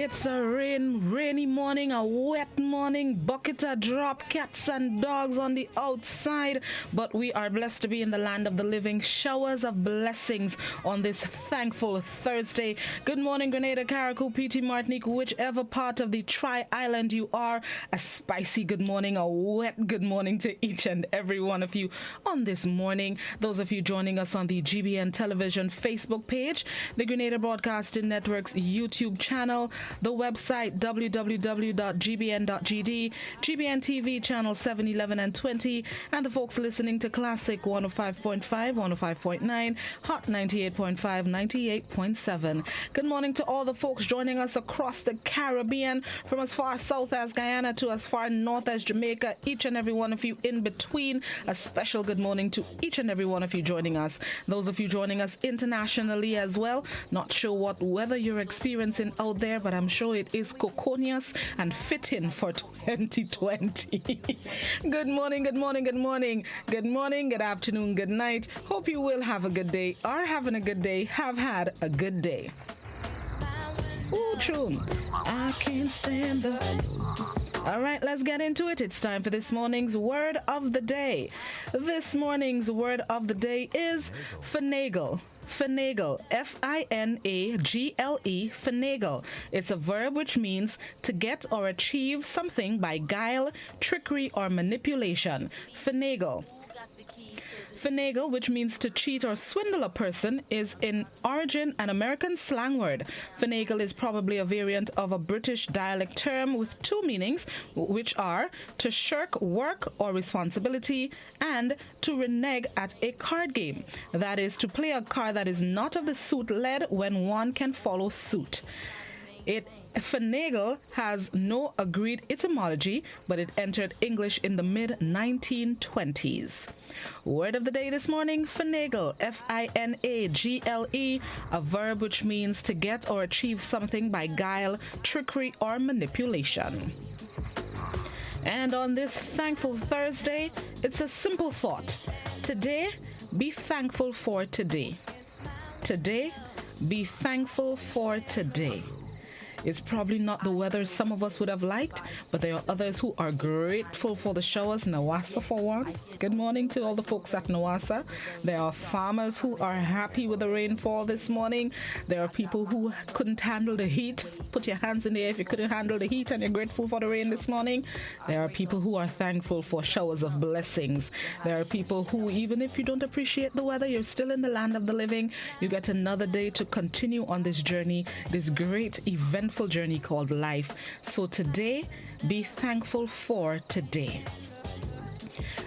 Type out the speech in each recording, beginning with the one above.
It's a rainy morning, a wet morning, bucket of drop, cats and dogs on the outside. But we are blessed to be in the land of the living. Showers of blessings on this thankful Thursday. Good morning, Grenada, Carriacou, PT, Martinique, whichever part of the Tri-Island you are. A spicy good morning, a wet good morning to each and every one of you on this morning. Those of you joining us on the GBN Television Facebook page, the Grenada Broadcasting Network's YouTube channel, the website www.gbn.gd, GBN TV channel 7, 11 and 20, and the folks listening to Classic 105.5, 105.9, Hot 98.5, 98.7. Good morning to all the folks joining us across the Caribbean, from as far south as Guyana to as far north as Jamaica, each and every one of you in between. A special good morning to each and every one of you joining us. Those of you joining us internationally as well. Not sure what weather you're experiencing out there, but I'm sure it is coconious and fitting for 2020. Good morning, good morning, good morning. Good morning, good afternoon, good night. Hope you will have a good day, are having a good day, have had a good day. Ooh, tune. I can't stand the... All right, let's get into it. It's time for this morning's word of the day. This morning's word of the day is finagle. Finagle, F-I-N-A-G-L-E, finagle. It's a verb which means to get or achieve something by guile, trickery, or manipulation. Finagle. Finagle, which means to cheat or swindle a person, is in origin an American slang word. Finagle is probably a variant of a British dialect term with two meanings, which are to shirk work or responsibility and to renege at a card game. That is, to play a card that is not of the suit led when one can follow suit. Finagle has no agreed etymology, but it entered English in the mid-1920s. Word of the day this morning, finagle, F-I-N-A-G-L-E, a verb which means to get or achieve something by guile, trickery, or manipulation. And on this thankful Thursday, it's a simple thought. Today, be thankful for today. Today, be thankful for today. It's probably not the weather some of us would have liked, but there are others who are grateful for the showers. Nawasa for one. Good morning to all the folks at Nawasa. There are farmers who are happy with the rainfall this morning. There are people who couldn't handle the heat. Put your hands in the air if you couldn't handle the heat and you're grateful for the rain this morning. There are people who are thankful for showers of blessings. There are people who, even if you don't appreciate the weather, you're still in the land of the living. You get another day to continue on this journey, this great eventful journey called life. So today, be thankful for today.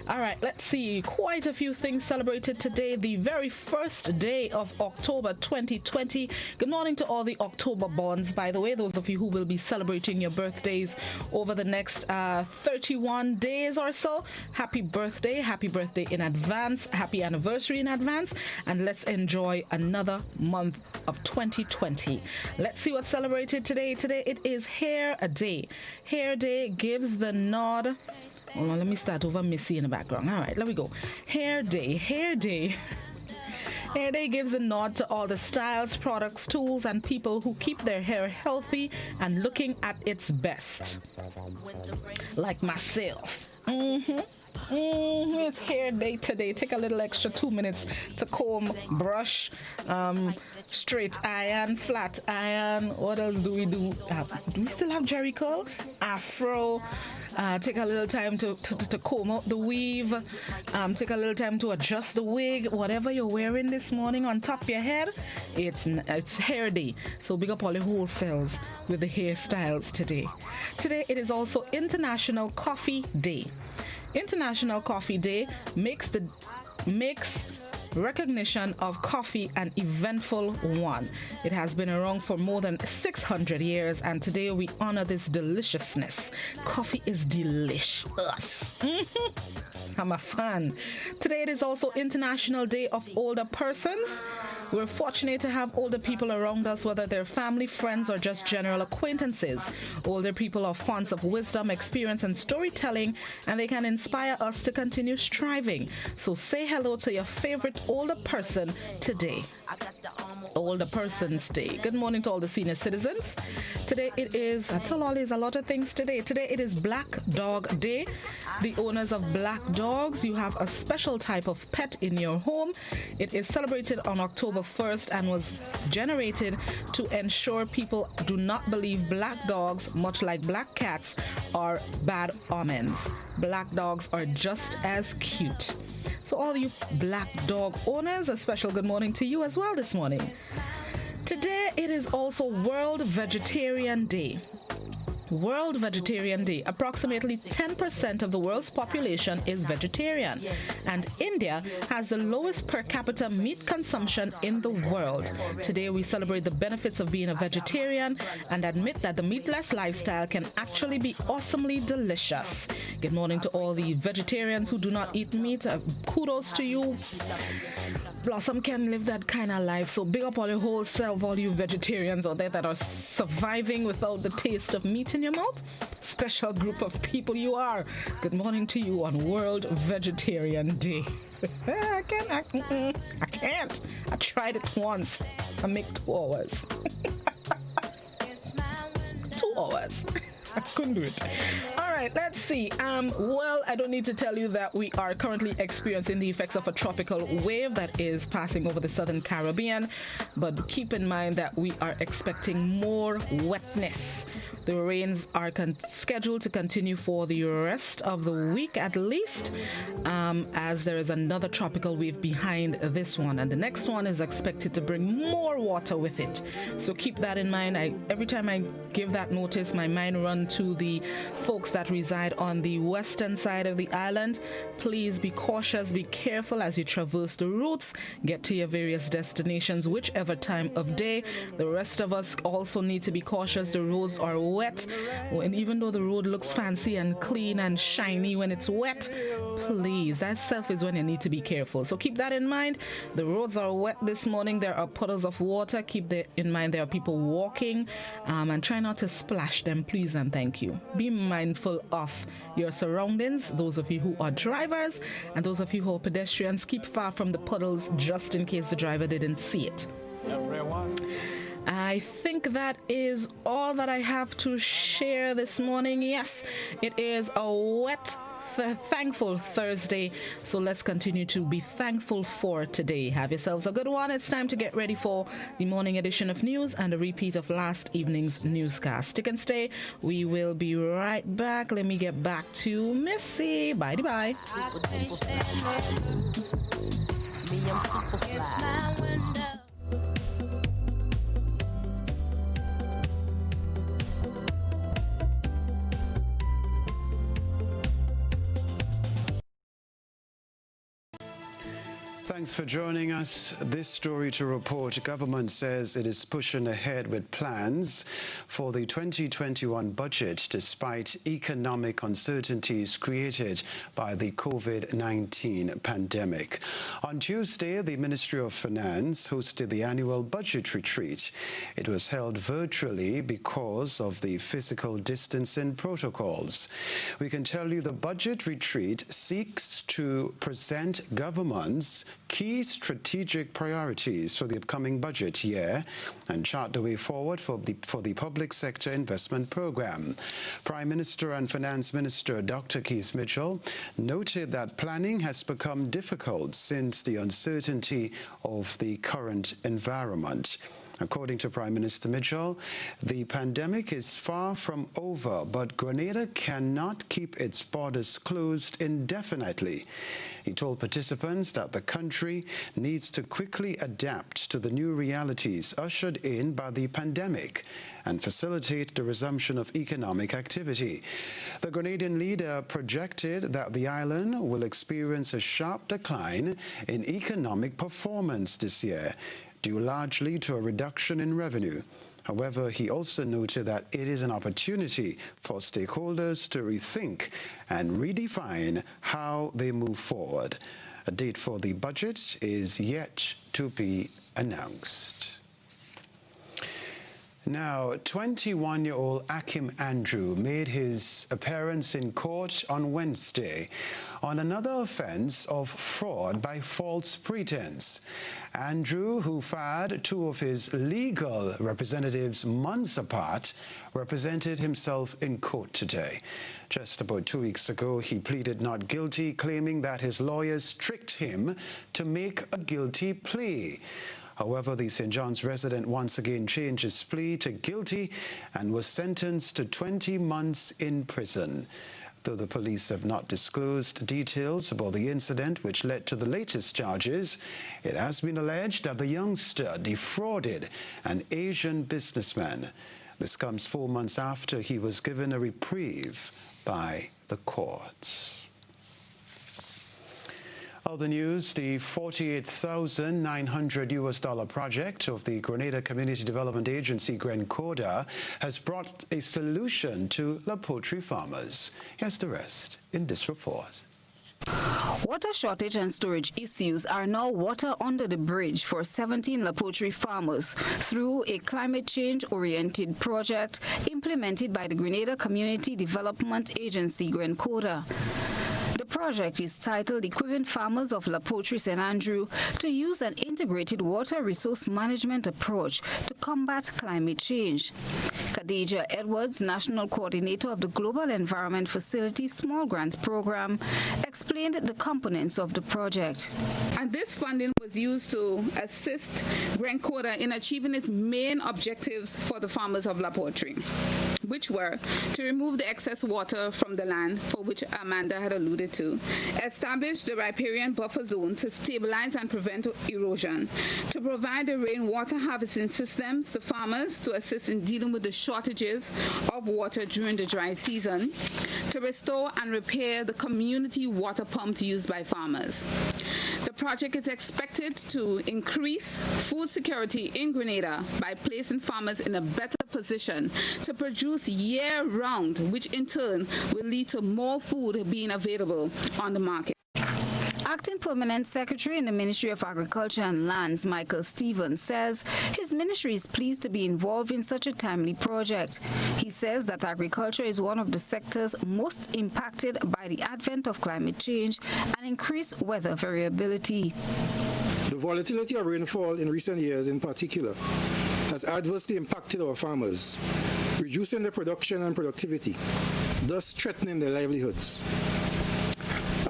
All right, let's see. Quite a few things celebrated today. The very first day of October 2020. Good morning to all the October borns, by the way. Those of you who will be celebrating your birthdays over the next 31 days or so. Happy birthday in advance. Happy anniversary in advance. And let's enjoy another month of 2020. Let's see what's celebrated today. Today it is Hair Day. Hair Day gives the nod. Hold on, let me start over Missy in the background. All right, let me go. Hair Day. Hair Day gives a nod to all the styles, products, tools, and people who keep their hair healthy and looking at its best. Like myself. It's Hair Day today. Take a little extra 2 minutes to comb, brush, straight iron, flat iron. What else do we do? Do we still have Jerry curl? Afro. Take a little time to comb out the weave. Take a little time to adjust the wig. Whatever you're wearing this morning on top of your head, it's Hair Day. So big up all the wholesales with the hairstyles today. Today it is also International Coffee Day. International Coffee Day makes recognition of coffee an eventful one. It has been around for more than 600 years, and today we honor this deliciousness. Coffee is delicious. I'm a fan. Today it is also International Day of Older Persons. We're fortunate to have older people around us, whether they're family, friends, or just general acquaintances. Older people are fonts of wisdom, experience, and storytelling, and they can inspire us to continue striving. So say hello to your favorite older person today. Older Persons Day. Good morning to all the senior citizens. Today it is, I tell always a lot of things today. Today it is Black Dog Day. The owners of black dogs, you have a special type of pet in your home. It is celebrated on October 1st and was generated to ensure people do not believe black dogs, much like black cats, are bad omens. Black dogs are just as cute. So all you black dog owners, a special good morning to you as well this morning. Today it is also World Vegetarian Day. World Vegetarian Day. Approximately 10% of the world's population is vegetarian, and India has the lowest per capita meat consumption in the world. Today we celebrate the benefits of being a vegetarian and admit that the meatless lifestyle can actually be awesomely delicious. Good morning to all the vegetarians who do not eat meat. Kudos to you. Blossom can live that kind of life. So big up all your whole self, all you vegetarians out there that are surviving without the taste of meat in your mouth. Special group of people you are. Good morning to you on World Vegetarian Day. I can't. I tried it once. I make 2 hours. 2 hours. I couldn't do it. All right, let's see. Well, I don't need to tell you that we are currently experiencing the effects of a tropical wave that is passing over the southern Caribbean, but keep in mind that we are expecting more wetness. The rains are scheduled to continue for the rest of the week at least, as there is another tropical wave behind this one, and the next one is expected to bring more water with it. So keep that in mind. Every time I give that notice, my mind runs to the folks that reside on the western side of the island. Please be cautious, be careful as you traverse the routes, get to your various destinations, whichever time of day. The rest of us also need to be cautious. The roads are wet, and even though the road looks fancy and clean and shiny, when it's wet, please, that self is when you need to be careful. So keep that in mind. The roads are wet this morning. There are puddles of water. Keep that in mind. There are people walking, and try not to splash them, please and thank you. Be mindful of your surroundings. Those of you who are drivers and those of you who are pedestrians, keep far from the puddles just in case the driver didn't see it. I think that is all that I have to share this morning. Yes, it is a wet, thankful Thursday, so let's continue to be thankful for today. Have yourselves a good one. It's time to get ready for the morning edition of news and a repeat of last evening's newscast. Stick and stay. We will be right back. Let me get back to Missy. Bye-bye. Thanks for joining us. This story to report, government says it is pushing ahead with plans for the 2021 budget despite economic uncertainties created by the COVID-19 pandemic. On Tuesday, the Ministry of Finance hosted the annual budget retreat. It was held virtually because of the physical distancing protocols. We can tell you the budget retreat seeks to present government's key strategic priorities for the upcoming budget year and chart the way forward for the public sector investment program. Prime Minister and Finance Minister Dr. Keith Mitchell noted that planning has become difficult since the uncertainty of the current environment. According to Prime Minister Mitchell, the pandemic is far from over, but Grenada cannot keep its borders closed indefinitely. He told participants that the country needs to quickly adapt to the new realities ushered in by the pandemic and facilitate the resumption of economic activity. The Grenadian leader projected that the island will experience a sharp decline in economic performance this year, due largely to a reduction in revenue. However, he also noted that it is an opportunity for stakeholders to rethink and redefine how they move forward. A date for the budget is yet to be announced. Now, 21-year-old Akim Andrew made his appearance in court on Wednesday on another offense of fraud by false pretense. Andrew, who fired two of his legal representatives months apart, represented himself in court today. Just about 2 weeks ago, he pleaded not guilty, claiming that his lawyers tricked him to make a guilty plea. However, the St. John's resident once again changed his plea to guilty and was sentenced to 20 months in prison. Though the police have not disclosed details about the incident which led to the latest charges, it has been alleged that the youngster defrauded an Asian businessman. This comes 4 months after he was given a reprieve by the courts. Other news, the $48,900 project of the Grenada Community Development Agency, Grenada, has brought a solution to La Poultry farmers. Here's the rest in this report. Water shortage and storage issues are now water under the bridge for 17 La Poultry farmers through a climate change-oriented project implemented by the Grenada Community Development Agency, Grenada. The project is titled Equipping Farmers of La Poultry St. Andrew to use an integrated water resource management approach to combat climate change. Khadija Edwards, National Coordinator of the Global Environment Facility Small Grants Program, explained the components of the project. And this funding was used to assist Grenada in achieving its main objectives for the farmers of La Poultry, which were to remove the excess water from the land, for which Amanda had alluded to, establish the riparian buffer zone to stabilize and prevent erosion, to provide the rainwater harvesting systems to farmers to assist in dealing with the shortages of water during the dry season, to restore and repair the community water pumps used by farmers. The project is expected to increase food security in Grenada by placing farmers in a better position to produce year-round, which in turn will lead to more food being available on the market. Acting Permanent Secretary in the Ministry of Agriculture and Lands, Michael Stevens, says his ministry is pleased to be involved in such a timely project. He says that agriculture is one of the sectors most impacted by the advent of climate change and increased weather variability. The volatility of rainfall in recent years in particular has adversely impacted our farmers, reducing their production and productivity, thus threatening their livelihoods.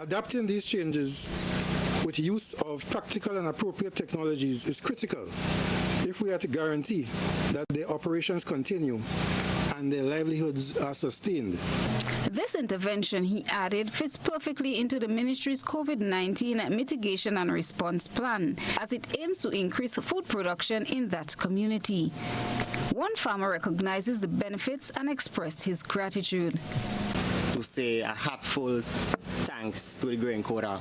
Adapting these changes with use of practical and appropriate technologies is critical if we are to guarantee that their operations continue and their livelihoods are sustained. This intervention, he added, fits perfectly into the ministry's COVID-19 mitigation and response plan, as it aims to increase food production in that community. One farmer recognizes the benefits and expressed his gratitude. To say a heartfelt thanks to the Grenada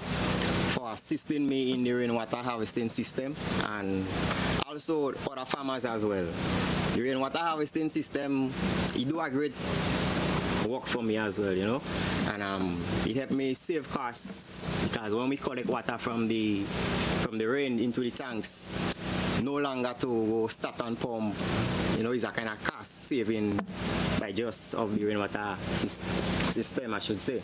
for assisting me in the rainwater harvesting system, and also other farmers as well. The rainwater harvesting system, it do a great work for me as well, you know, and it helped me save costs, because when we collect water from the rain into the tanks, no longer to go start and pump, you know, it's a kind of cost saving by just of the rainwater system, I should say.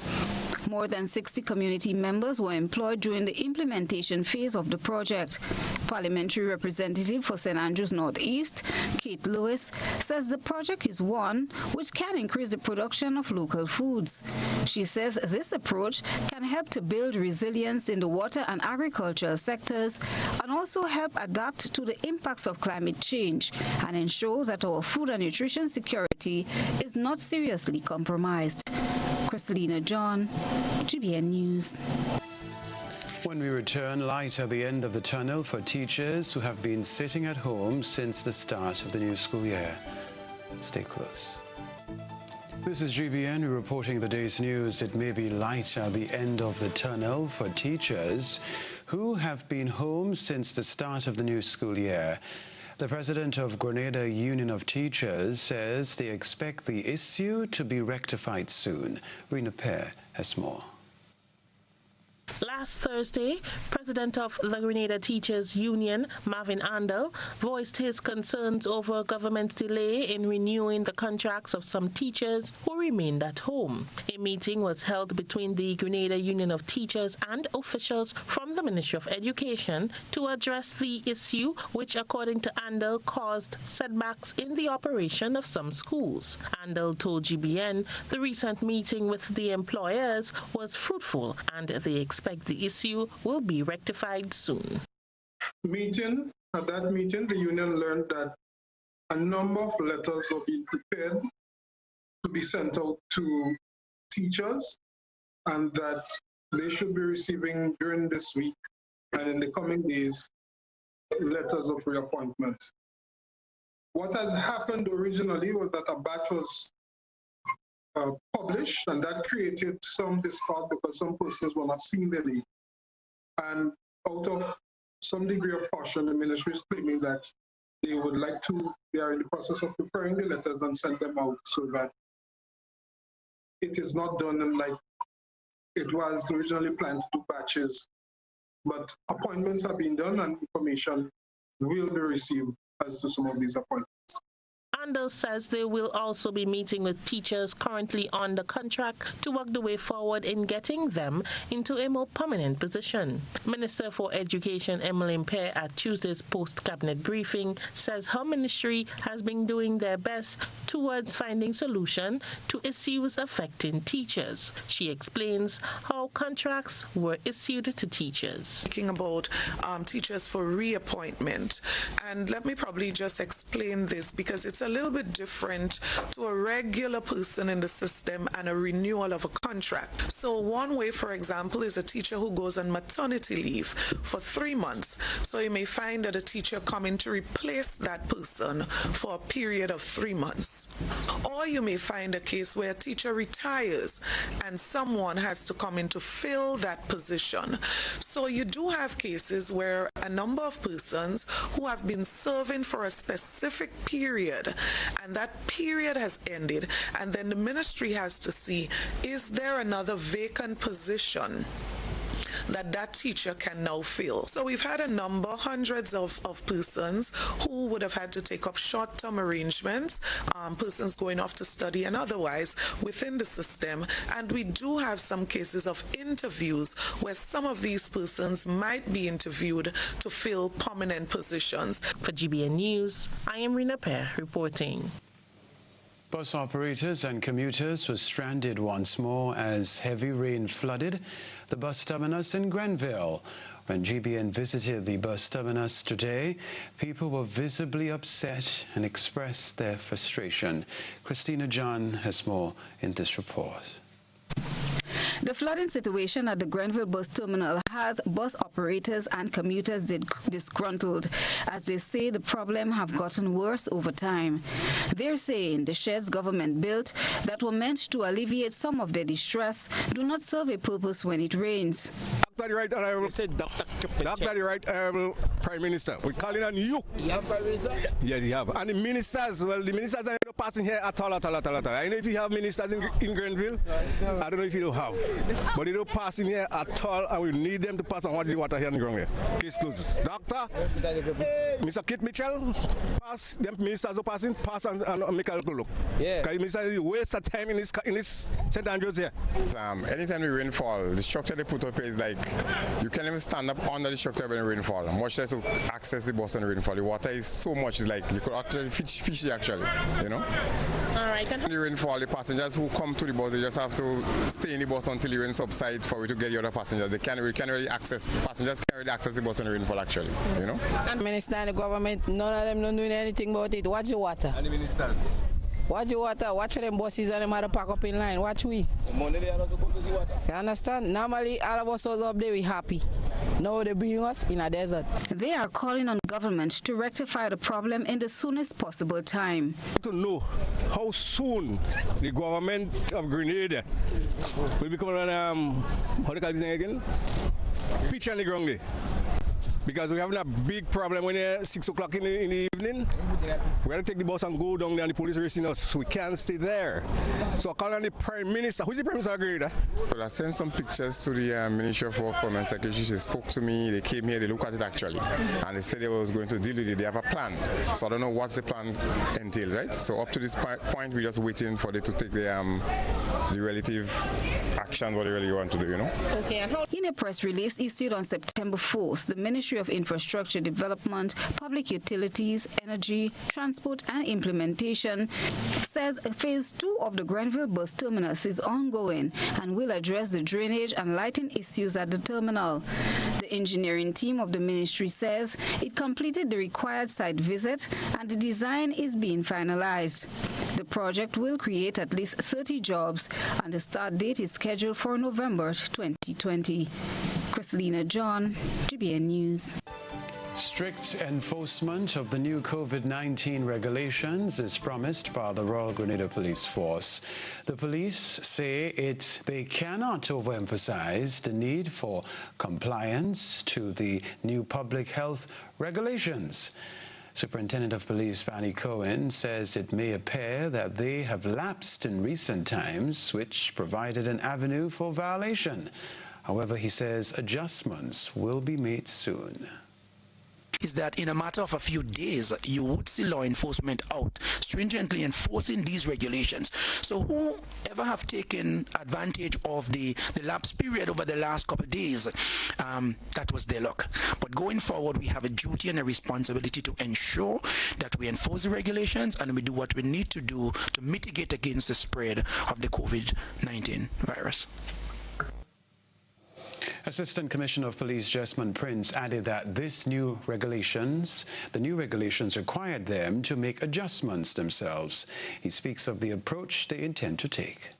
More than 60 community members were employed during the implementation phase of the project. Parliamentary representative for St. Andrews Northeast, Kate Lewis, says the project is one which can increase the production of local foods. She says this approach can help to build resilience in the water and agricultural sectors and also help adapt to the impacts of climate change and ensure that our food and nutrition security is not seriously compromised. Christelina John, GBN News. When we return, light at the end of the tunnel for teachers who have been sitting at home since the start of the new school year. Stay close. This is GBN reporting the day's news. It may be light at the end of the tunnel for teachers who have been home since the start of the new school year. The president of Grenada Union of Teachers says they expect the issue to be rectified soon. Rena Pear has more. Last Thursday, President of the Grenada Teachers Union, Marvin Andel, voiced his concerns over government's delay in renewing the contracts of some teachers who remained at home. A meeting was held between the Grenada Union of Teachers and officials from from the Ministry of Education to address the issue, which, according to Andel, caused setbacks in the operation of some schools. Andel told GBN the recent meeting with the employers was fruitful and they expect the issue will be rectified soon. At that meeting, the union learned that a number of letters were being prepared to be sent out to teachers and that they should be receiving during this week and in the coming days letters of reappointment. What has happened originally was that a batch was published, and that created some discord because some persons were not seeing the leave. And out of some degree of caution, the ministry is claiming that they are in the process of preparing the letters and send them out so that it is not done like it was originally planned to do batches. But appointments are being done and information will be received as to some of these appointments. Andel says they will also be meeting with teachers currently on the contract to work the way forward in getting them into a more permanent position. Minister for Education Emily Mpe at Tuesday's post-cabinet briefing says her ministry has been doing their best towards finding solution to issues affecting teachers. She explains how contracts were issued to teachers. Speaking about teachers for reappointment, and let me probably just explain this because it's a little bit different to a regular person in the system and a renewal of a contract. So one way, for example, is a teacher who goes on maternity leave for 3 months. So you may find that a teacher coming to replace that person for a period of 3 months. Or you may find a case where a teacher retires and someone has to come in to fill that position. So you do have cases where a number of persons who have been serving for a specific period and that period has ended, and then the ministry has to see, is there another vacant position that teacher can now fill? So we've had a number, hundreds of persons who would have had to take up short-term arrangements, persons going off to study and otherwise within the system. And we do have some cases of interviews where some of these persons might be interviewed to fill permanent positions. For GBN News, I am Rina Pear reporting. Bus operators and commuters were stranded once more as heavy rain flooded the bus terminus in Grenville. When GBN visited the bus terminus today, people were visibly upset and expressed their frustration. Christina John has more in this report. The flooding situation at the Grenville bus terminal has bus operators and commuters disgruntled, as they say the problem have gotten worse over time. They're saying the sheds government built that were meant to alleviate some of their distress do not serve a purpose when it rains. Dr. the Right Honorable, Dr. the Right Honorable Prime Minister, we're calling on you. You have Prime Minister? Yes, you have. And the ministers, well, the ministers are not passing here at all. I know if you have ministers in Grenville, I don't know if you don't have. But they don't pass in here at all, and we need them to pass on what the water here in the ground here. Case closes. Doctor, Mr. Kit Mitchell, pass, them ministers are passing, pass and make a look. Yeah. Because ministers waste of time in this St. Andrews here. Anytime the rainfall, the structure they put up is like, you can't even stand up under the structure when the rainfall. Much less to access the bus in the rainfall. The water is so much, it's like you could actually fish it actually, you know? All right. The rainfall, the passengers who come to the bus, they just have to stay in the bus until the rain subsides for we to get the other passengers. We can't really access, passengers can't really access the bus in the rainfall actually, you know? And minister and the government, none of them don't doing anything about it. Watch the water. And the minister? Watch the water. Watch for them buses and them have to pack up in line. Watch we. Monday they are not supposed to see water. You understand? Normally, all of us was up there, we happy. Now they bring us in a desert. They are calling on government to rectify the problem in the soonest possible time. To know how soon the government of Grenada will become on, how do you call this thing again? Pitch on the ground there. Because we're having a big problem when it's 6 o'clock in the evening. We have to take the bus and go down there and the police are racing us. We can't stay there. So I call on the Prime Minister. Who's the Prime Minister of Grenada? Well, I sent some pictures to the Ministry of Work Permanent Secretary. She spoke to me. They came here, they looked at it actually. And they said they was going to deal with it. They have a plan. So I don't know what the plan entails, right? So up to this point, we're just waiting for them to take the relative action, what they really want to do, you know? Okay, and how In a press release issued on September 4th, the Ministry of Infrastructure Development, Public Utilities, Energy, Transport and Implementation says Phase 2 of the Grenville bus terminus is ongoing and will address the drainage and lighting issues at the terminal. The engineering team of the ministry says it completed the required site visit and the design is being finalized. The project will create at least 30 jobs and the start date is scheduled for November 2020. Chrislina John, GBN News. Strict enforcement of the new COVID-19 regulations is promised by the Royal Grenada Police Force. The police say they cannot overemphasize the need for compliance to the new public health regulations. Superintendent of Police Fanny Cohen says it may appear that they have lapsed in recent times, which provided an avenue for violation. However, he says adjustments will be made soon. Is that in a matter of a few days, you would see law enforcement out stringently enforcing these regulations. So whoever have taken advantage of the lapse period over the last couple of days, that was their luck. But going forward, we have a duty and a responsibility to ensure that we enforce the regulations and we do what we need to do to mitigate against the spread of the COVID-19 virus. Assistant Commissioner of Police Jesmond Prince added that the new regulations required them to make adjustments themselves. He speaks of the approach they intend to take.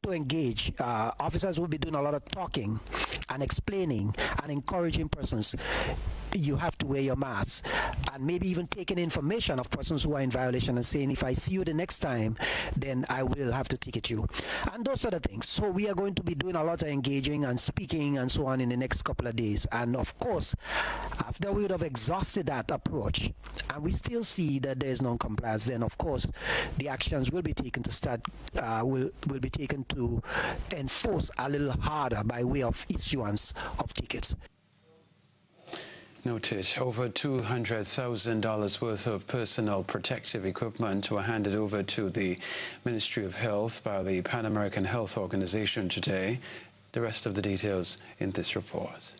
To engage, officers will be doing a lot of talking and explaining and encouraging persons. You have to wear your mask, and maybe even taking information of persons who are in violation and saying, if I see you the next time, then I will have to ticket you, and those sort of things. So we are going to be doing a lot of engaging and speaking and so on in the next couple of days. And of course, after we would have exhausted that approach and we still see that there is non-compliance, then of course the actions will be taken to start will be taken to enforce a little harder by way of issuance of tickets. Noted, over $200,000 worth of personal protective equipment were handed over to the Ministry of Health by the Pan American Health Organization today. The rest of the details in this report.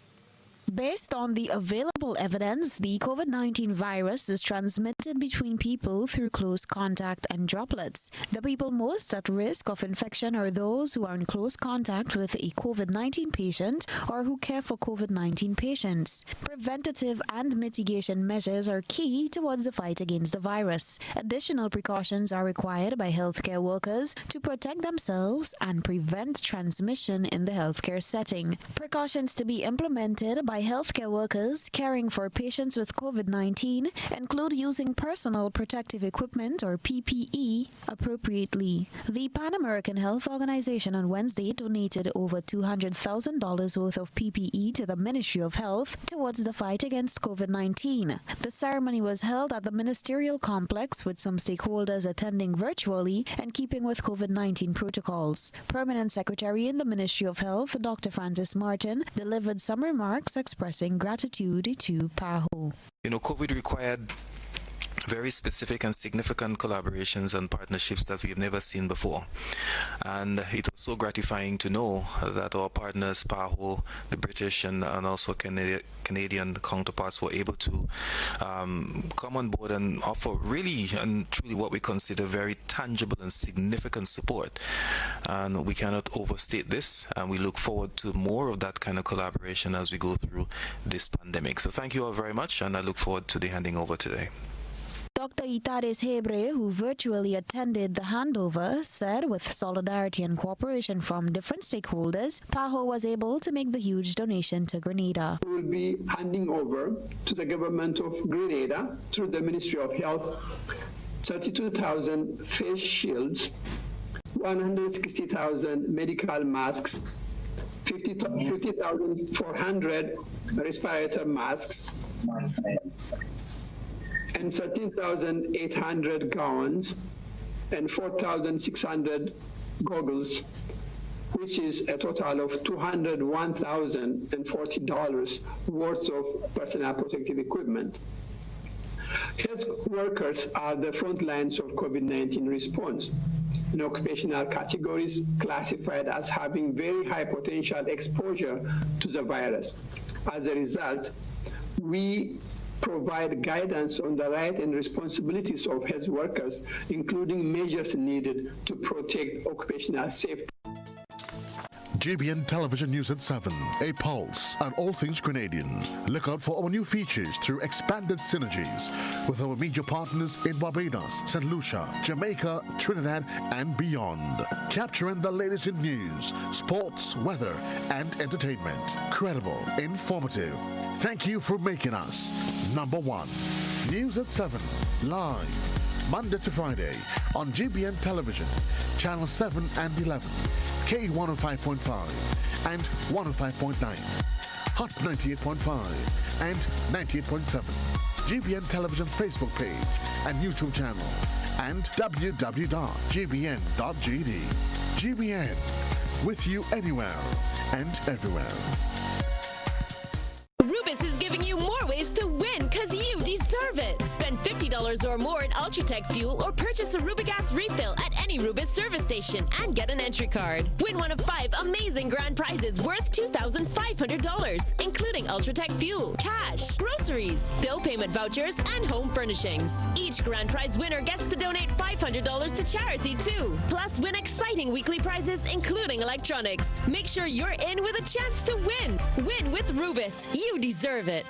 Based on the available evidence, the COVID-19 virus is transmitted between people through close contact and droplets. The people most at risk of infection are those who are in close contact with a COVID-19 patient or who care for COVID-19 patients. Preventative and mitigation measures are key towards the fight against the virus. Additional precautions are required by healthcare workers to protect themselves and prevent transmission in the healthcare setting. Precautions to be implemented by healthcare workers caring for patients with COVID-19 include using personal protective equipment or PPE appropriately. The Pan American Health Organization on Wednesday donated over $200,000 worth of PPE to the Ministry of Health towards the fight against COVID-19. The ceremony was held at the ministerial complex with some stakeholders attending virtually and keeping with COVID-19 protocols. Permanent Secretary in the Ministry of Health, Dr. Francis Martin, delivered some remarks expressing gratitude to PAHO. COVID required very specific and significant collaborations and partnerships that we've never seen before. And it was so gratifying to know that our partners, PAHO, the British and also Canadian counterparts were able to come on board and offer really and truly what we consider very tangible and significant support. And we cannot overstate this, and we look forward to more of that kind of collaboration as we go through this pandemic. So thank you all very much, and I look forward to the handing over today. Dr. Itares Hebre, who virtually attended the handover, said with solidarity and cooperation from different stakeholders, PAHO was able to make the huge donation to Grenada. We will be handing over to the government of Grenada through the Ministry of Health 32,000 face shields, 160,000 medical masks, 50,400 respirator masks, and 13,800 gowns and 4,600 goggles, which is a total of $201,040 worth of personal protective equipment. Health workers are the front lines of COVID-19 response. in occupational categories classified as having very high potential exposure to the virus. As a result, we provide guidance on the rights and responsibilities of health workers, including measures needed to protect occupational safety. GBN Television News at 7, a pulse on all things Grenadian. Look out for our new features through expanded synergies with our media partners in Barbados, St. Lucia, Jamaica, Trinidad, and beyond. Capturing the latest in news, sports, weather, and entertainment. Credible, informative. Thank you for making us number one. News at 7, live, Monday to Friday on GBN Television, Channel 7 and 11. K105.5 and 105.9, Hot 98.5 and 98.7, GBN Television Facebook page and YouTube channel, and www.gbn.gd. GBN, with you anywhere and everywhere. Rubis is giving you more ways to win because you deserve it. Spend $50 or more in Ultratech fuel or purchase a Rubigas refill at any Rubis service station and get an entry card. Win one of 5 amazing grand prizes worth $2,500, including Ultratech fuel, cash, groceries, bill payment vouchers, and home furnishings. Each grand prize winner gets to donate $500 to charity too. Plus, win exciting weekly prizes, including electronics. Make sure you're in with a chance to win. Win with Rubis. You deserve it.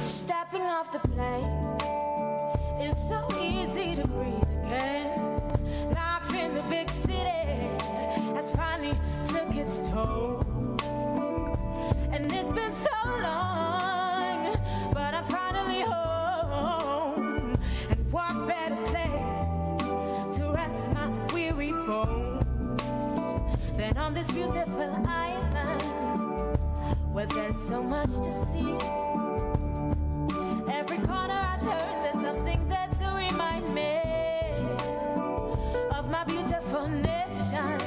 Stepping off the plane, it's so easy to breathe again. Life in the big city has finally took its toll, and it's been so long, but I'm finally home and walk better place to rest my weary bones than on this beautiful island where there's so much to see. Every corner I turn, there's something there to remind me of my beautiful nation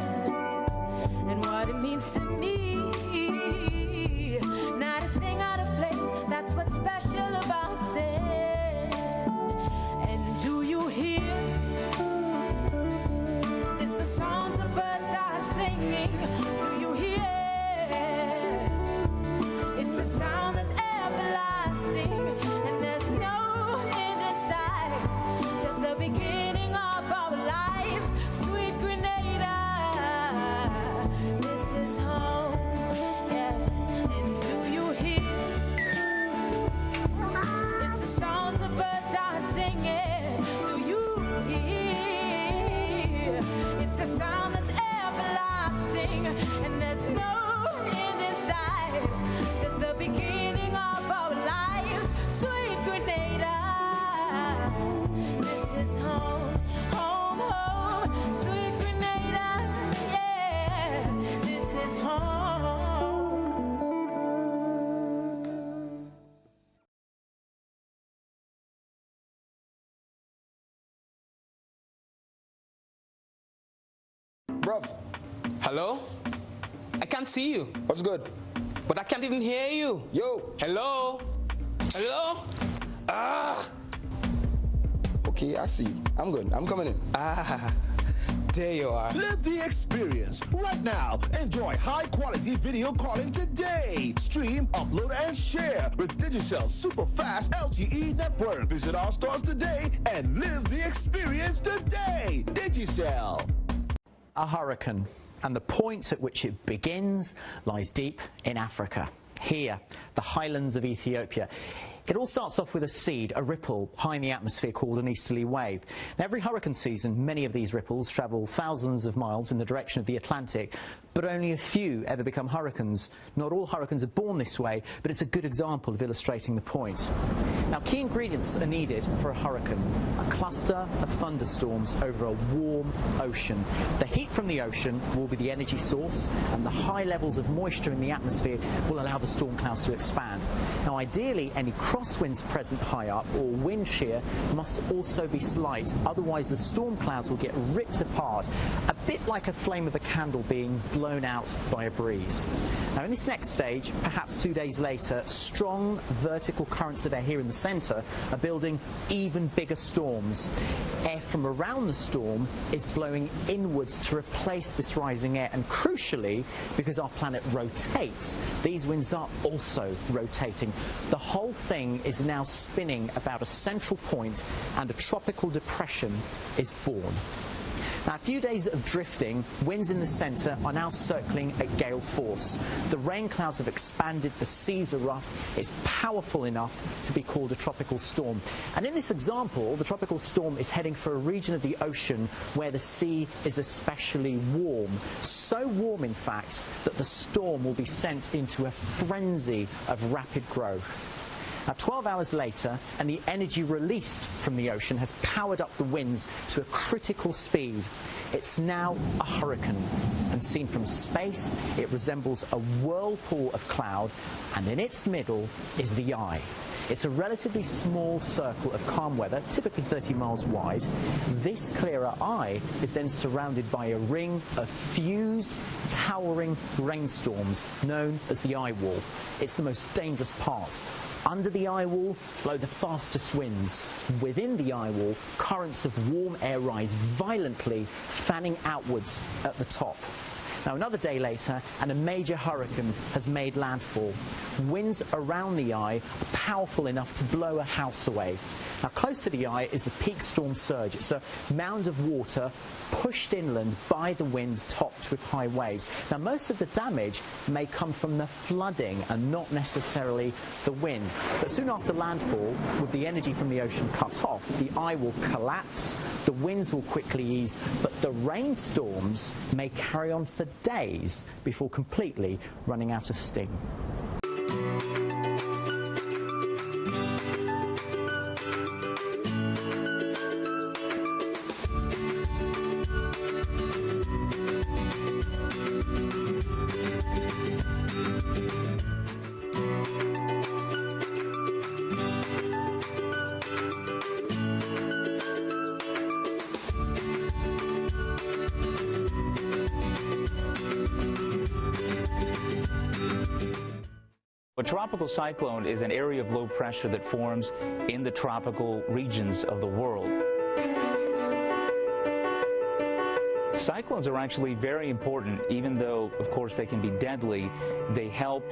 and what it means to me. Not a thing out of place, that's what's special about it. And do you hear? It's the songs the birds are singing. Do you hear? It's a sound that's everlasting, and there's no end in sight. Just the beginning of our lives, sweet Grenada. This is home. It's a sound that's everlasting, and there's no end in sight. Just the beginning of our lives, sweet Grenada. This is home, home, home, sweet Grenada. Yeah, this is home. Bruv. Hello? I can't see you. What's good? But I can't even hear you. Yo. Hello? Hello? Ah. Okay, I see you. I'm good. I'm coming in. Ah. There you are. Live the experience right now. Enjoy high-quality video calling today. Stream, upload, and share with Digicel super fast LTE network. Visit our stores today and live the experience today. Digicel. A hurricane, and the point at which it begins lies deep in Africa. Here, the highlands of Ethiopia. It all starts off with a seed, a ripple high in the atmosphere called an easterly wave. Now, every hurricane season, many of these ripples travel thousands of miles in the direction of the Atlantic, but only a few ever become hurricanes. Not all hurricanes are born this way, but it's a good example of illustrating the point. Now, key ingredients are needed for a hurricane. A cluster of thunderstorms over a warm ocean. The heat from the ocean will be the energy source, and the high levels of moisture in the atmosphere will allow the storm clouds to expand. Now, ideally, any crosswinds present high up or wind shear must also be slight, otherwise the storm clouds will get ripped apart. A bit like a flame of a candle being blown out by a breeze. Now in this next stage, perhaps 2 days later, strong vertical currents of air here in the centre are building even bigger storms. Air from around the storm is blowing inwards to replace this rising air, and crucially, because our planet rotates, these winds are also rotating. The whole thing is now spinning about a central point, and a tropical depression is born. Now, a few days of drifting, winds in the centre are now circling at gale force. The rain clouds have expanded, the seas are rough, it's powerful enough to be called a tropical storm. And in this example, the tropical storm is heading for a region of the ocean where the sea is especially warm. So warm, in fact, that the storm will be sent into a frenzy of rapid growth. Now, 12 hours later, and the energy released from the ocean has powered up the winds to a critical speed. It's now a hurricane, and seen from space, it resembles a whirlpool of cloud, and in its middle is the eye. It's a relatively small circle of calm weather, typically 30 miles wide. This clearer eye is then surrounded by a ring of fused, towering rainstorms known as the eye wall. It's the most dangerous part. Under the eye wall blow the fastest winds. Within the eye wall, currents of warm air rise violently, fanning outwards at the top. Now, another day later, and a major hurricane has made landfall. Winds around the eye are powerful enough to blow a house away. Now, close to the eye is the peak storm surge. It's a mound of water pushed inland by the wind, topped with high waves. Now, most of the damage may come from the flooding and not necessarily the wind. But soon after landfall, with the energy from the ocean cut off, the eye will collapse, the winds will quickly ease, but the rainstorms may carry on for days before completely running out of steam. A tropical cyclone is an area of low pressure that forms in the tropical regions of the world. Cyclones are actually very important, even though, of course, they can be deadly. They help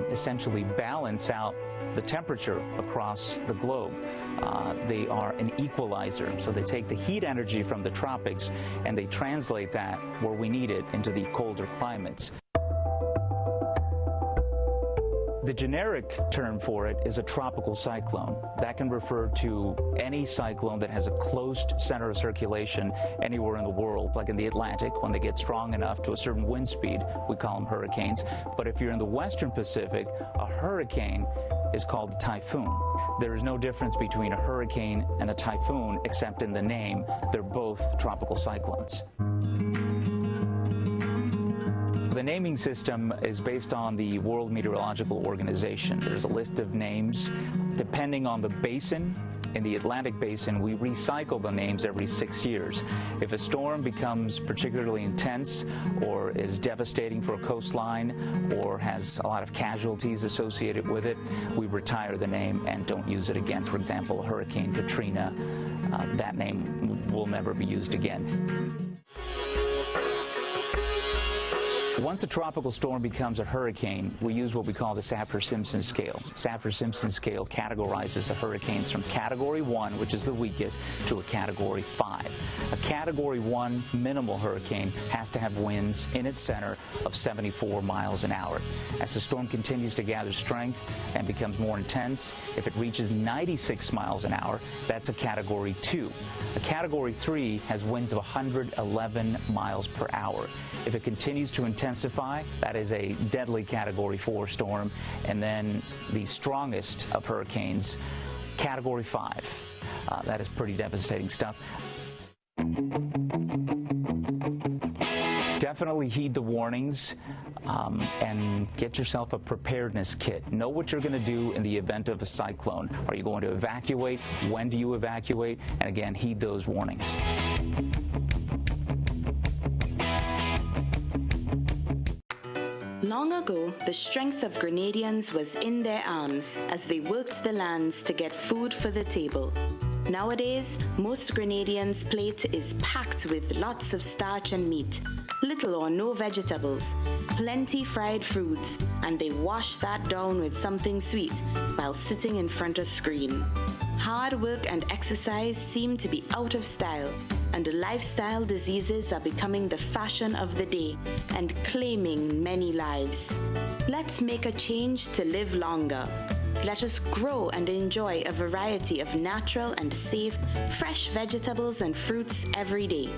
essentially balance out the temperature across the globe. They are an equalizer, so they take the heat energy from the tropics and they translate that where we need it into the colder climates. The generic term for it is a tropical cyclone. That can refer to any cyclone that has a closed center of circulation anywhere in the world, like in the Atlantic. When they get strong enough to a certain wind speed, we call them hurricanes. But if you're in the Western Pacific, a hurricane is called a typhoon. There is no difference between a hurricane and a typhoon except in the name. They're both tropical cyclones. The naming system is based on the World Meteorological Organization. There's a list of names depending on the basin. In the Atlantic Basin, we recycle the names every 6 years. If a storm becomes particularly intense or is devastating for a coastline or has a lot of casualties associated with it, we retire the name and don't use it again. For example, Hurricane Katrina, that name will never be used again. Once a tropical storm becomes a hurricane, we use what we call the Saffir-Simpson scale. Saffir-Simpson scale categorizes the hurricanes from Category 1, which is the weakest, to a Category 5. A Category 1 minimal hurricane has to have winds in its center of 74 miles an hour. As the storm continues to gather strength and becomes more intense, if it reaches 96 miles an hour, that's a Category 2. A Category 3 has winds of 111 miles per hour. If it continues to intensify, that is a deadly Category 4 storm. And then the strongest of hurricanes, Category 5. That is pretty devastating stuff. Definitely heed the warnings and get yourself a preparedness kit. Know what you're going to do in the event of a cyclone. Are you going to evacuate? When do you evacuate? And again, heed those warnings. Long ago, the strength of Grenadians was in their arms as they worked the lands to get food for the table. Nowadays, most Grenadians' plate is packed with lots of starch and meat, little or no vegetables, plenty fried foods, and they wash that down with something sweet while sitting in front of screen. Hard work and exercise seem to be out of style, and lifestyle diseases are becoming the fashion of the day and claiming many lives. Let's make a change to live longer. Let us grow and enjoy a variety of natural and safe, fresh vegetables and fruits every day.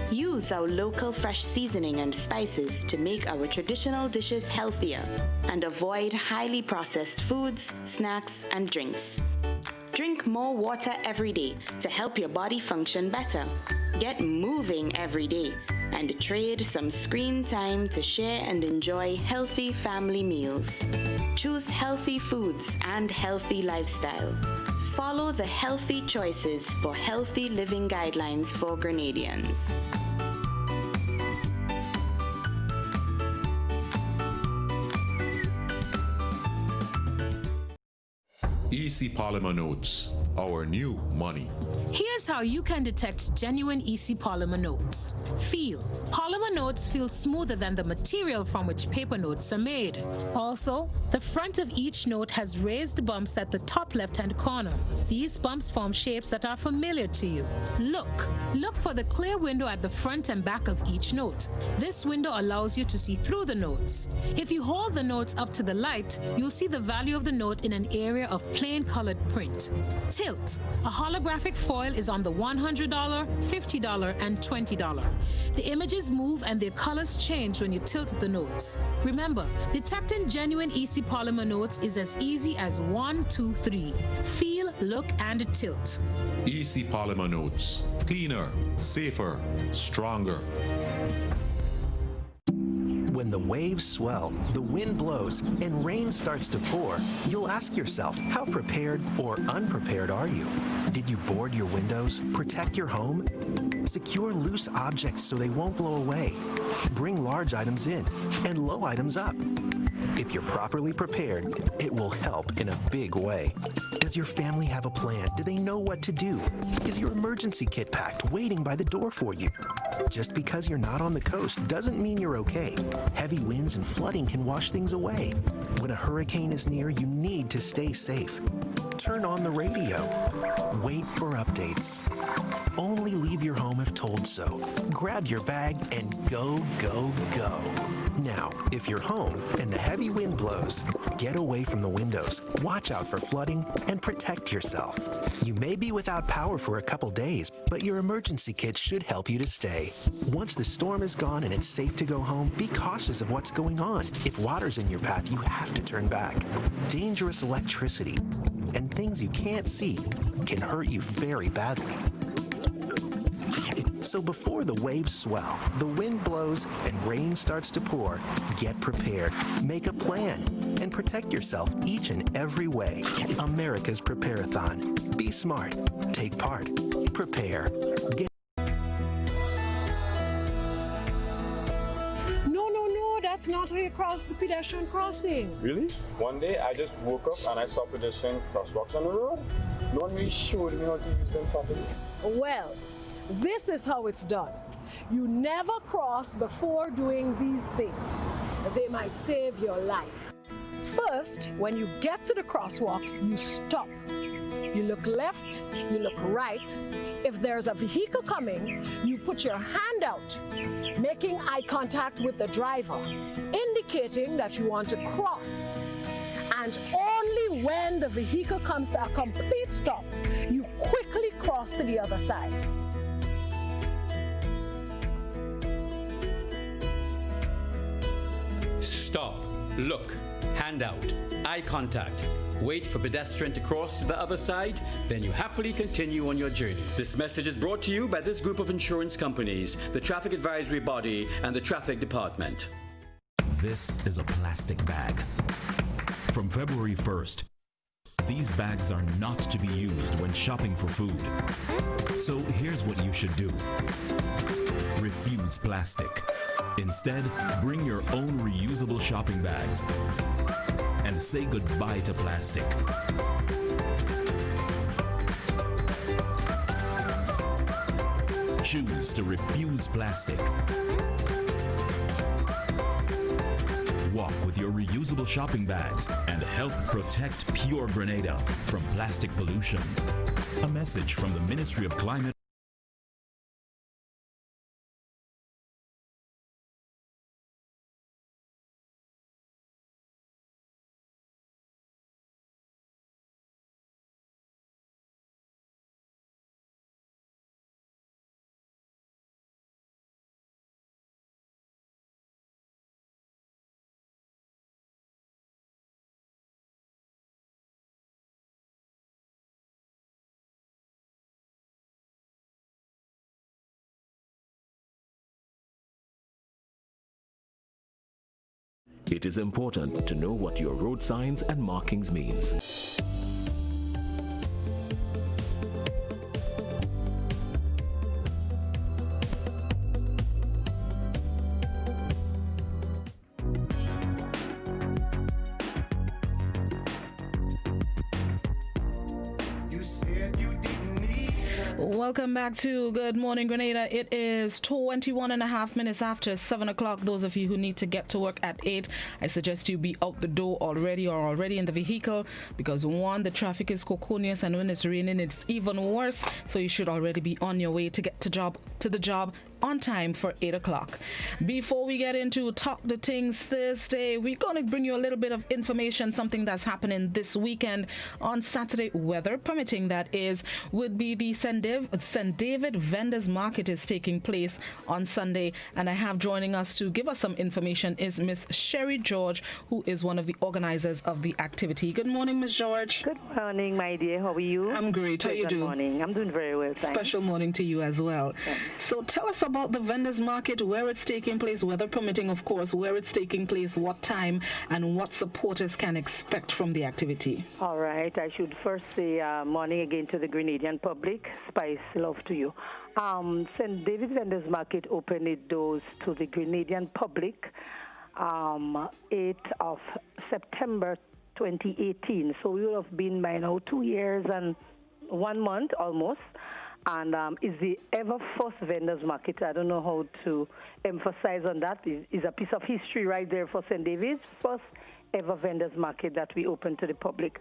Use our local fresh seasoning and spices to make our traditional dishes healthier and avoid highly processed foods, snacks, and drinks. Drink more water every day to help your body function better. Get moving every day and trade some screen time to share and enjoy healthy family meals. Choose healthy foods and healthy lifestyle. Follow the healthy choices for healthy living guidelines for Grenadians. EC Polymer Notes, our new money. Here's how you can detect genuine EC polymer notes. Feel. Polymer notes feel smoother than the material from which paper notes are made. Also, the front of each note has raised bumps at the top left-hand corner. These bumps form shapes that are familiar to you. Look for the clear window at the front and back of each note. This window allows you to see through the notes. If you hold the notes up to the light, you'll see the value of the note in an area of plain colored print. Tilt. A holographic foil is on the $100, $50, and $20. The images move and their colors change when you tilt the notes. Remember, detecting genuine EC polymer notes is as easy as 1, 2, 3. Feel, look, and tilt. EC Polymer Notes. Cleaner, safer, stronger. When the waves swell, the wind blows, and rain starts to pour, you'll ask yourself, how prepared or unprepared are you? Did you board your windows? Protect your home? Secure loose objects so they won't blow away. Bring large items in and low items up. If you're properly prepared, it will help in a big way. Does your family have a plan? Do they know what to do? Is your emergency kit packed, waiting by the door for you? Just because you're not on the coast doesn't mean you're okay. Heavy winds and flooding can wash things away. When a hurricane is near, you need to stay safe. Turn on the radio. Wait for updates. Only leave your home if told so. Grab your bag and go, go, go. Now, if you're home and the heavy wind blows, get away from the windows, watch out for flooding, and protect yourself. You may be without power for a couple days, but your emergency kit should help you to stay. Once the storm is gone and it's safe to go home, be cautious of what's going on. If water's in your path, you have to turn back. Dangerous electricity and things you can't see can hurt you very badly. So before the waves swell, the wind blows, and rain starts to pour, get prepared, make a plan, and protect yourself each and every way. America's Prepare-a-thon. Be smart. Take part. Prepare. Get No, that's not how you cross the pedestrian crossing. Really? One day I just woke up and I saw pedestrian crosswalks on the road. No one really showed me how to use them properly. Well, this is how it's done. You never cross before doing these things. They might save your life. First, when you get to the crosswalk, you stop. You look left, you look right. If there's a vehicle coming, you put your hand out, making eye contact with the driver, indicating that you want to cross. And only when the vehicle comes to a complete stop, you quickly cross to the other side. Stop, look, hand out, eye contact. Wait for pedestrian to cross to the other side, then you happily continue on your journey. This message is brought to you by this group of insurance companies, the Traffic Advisory Body, and the Traffic Department. This is a plastic bag. From February 1st, these bags are not to be used when shopping for food. So here's what you should do. Refuse plastic. Instead, bring your own reusable shopping bags and say goodbye to plastic. Choose to refuse plastic. Walk with your reusable shopping bags and help protect pure Grenada from plastic pollution. A message from the Ministry of Climate. It is important to know what your road signs and markings means. Welcome back to Good Morning Grenada. It is 21 and a half minutes after 7 o'clock. Those of you who need to get to work at 8, I suggest you be out the door already or already in the vehicle, because one, the traffic is cocoonious, and when it's raining it's even worse, so you should already be on your way to get to the job on time for 8 o'clock. Before we get into Talk the Things Thursday, we're going to bring you a little bit of information, something that's happening this weekend on Saturday, weather permitting, that is, would be the St. David Vendors Market is taking place on Sunday, and I have joining us to give us some information is Miss Sherry George, who is one of the organizers of the activity. Good morning, Miss George. Good morning, my dear. How are you? I'm great. How you doing? Good morning. I'm doing very well, thanks. Special morning to you as well. Thanks. So tell us about the vendors market, where it's taking place, weather permitting, of course, where it's taking place, what time, and what supporters can expect from the activity. All right. I should first say morning again to the Grenadian public. Spice love to you. St. David's Vendors Market opened its doors to the Grenadian public 8th of September 2018. So we will have been by now 2 years and 1 month almost. And it's the ever first vendors market. I don't know how to emphasize on that. It's a piece of history right there for St. David's, first ever vendors market that we opened to the public.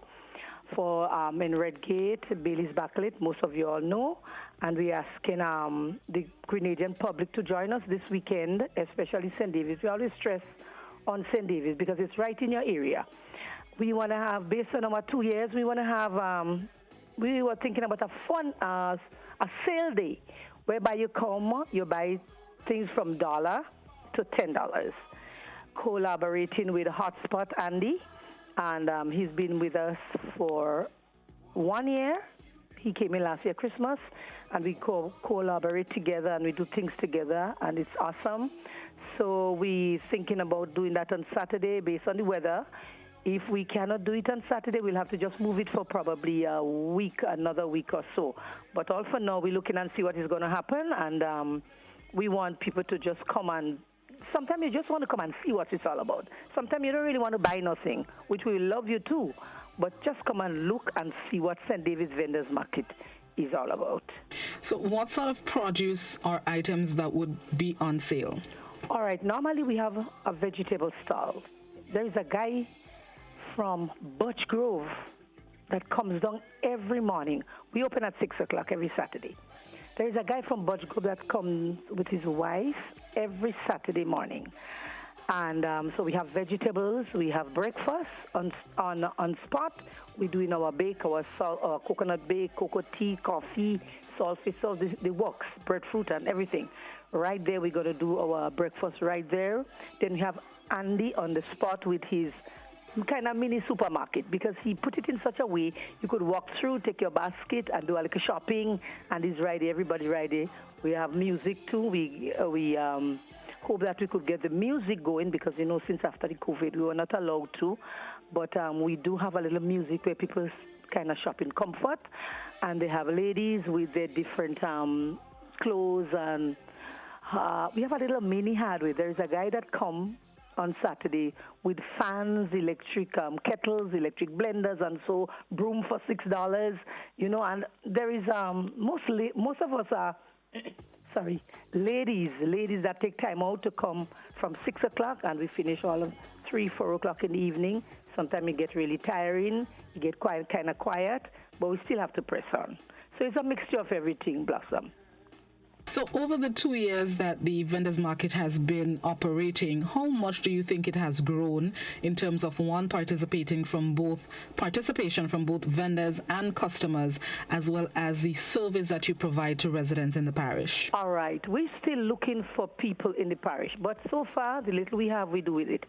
For in Redgate, Bailey's Backlit, most of you all know, and we are asking the Grenadian public to join us this weekend, especially St. David's. We always stress on St. David's because it's right in your area. We want to have, based on our 2 years, we want to have, we were thinking about a fun, a sale day, whereby you come, you buy things from $1 to $10. Collaborating with Hotspot Andy, and he's been with us for 1 year. He came in last year Christmas, and we collaborate together and we do things together, and it's awesome. So we're thinking about doing that on Saturday based on the weather. If we cannot do it on Saturday, we'll have to just move it for probably a week, another week or so. But all for now, we're looking and see what is going to happen, and we want people to just come and sometimes you just want to come and see what it's all about. Sometimes you don't really want to buy nothing, which we love you too, but just come and look and see what St. David's Vendors Market is all about. So what sort of produce or items that would be on sale? All right, normally we have a vegetable stall. There is a guy from Birch Grove that comes down every morning. We open at 6 o'clock every Saturday. There is a guy from Birch Grove that comes with his wife every Saturday morning. And so we have vegetables, we have breakfast on spot. We're doing our bake, our coconut bake, cocoa tea, coffee, saltfish, so the works, breadfruit and everything. Right there, we're going to do our breakfast right there. Then we have Andy on the spot with his kind of mini supermarket, because he put it in such a way you could walk through, take your basket and do a little shopping, and it's right there, everybody right there. We have music too. We hope that we could get the music going, because you know, since after the COVID we were not allowed to, but we do have a little music where people kind of shop in comfort, and they have ladies with their different clothes and we have a little mini hardware. There is a guy that come on Saturday with fans, electric kettles, electric blenders, and so broom for $6. You know, and there is most of us are ladies that take time out to come from 6 o'clock, and we finish all of 3, 4 o'clock in the evening. Sometimes it gets really tiring, you get kind of quiet, but we still have to press on. So it's a mixture of everything, Blossom. So over the 2 years that the vendors market has been operating, how much do you think it has grown in terms of participation from both vendors and customers, as well as the service that you provide to residents in the parish? All right. We're still looking for people in the parish, but so far, the little we have, we do with it.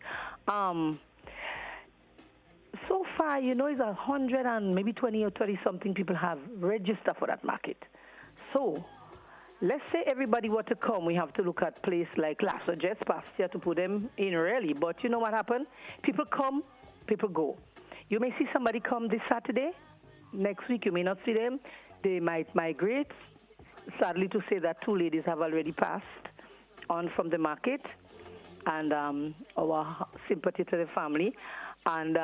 So far, you know, it's 100 and maybe 20 or 30 something people have registered for that market. So let's say everybody were to come, we have to look at place like Lasso Jets past here to put them in really. But you know what happened? People come, people go. You may see somebody come this Saturday. Next week you may not see them. They might migrate. Sadly to say that 2 ladies have already passed on from the market. And our sympathy to the family. And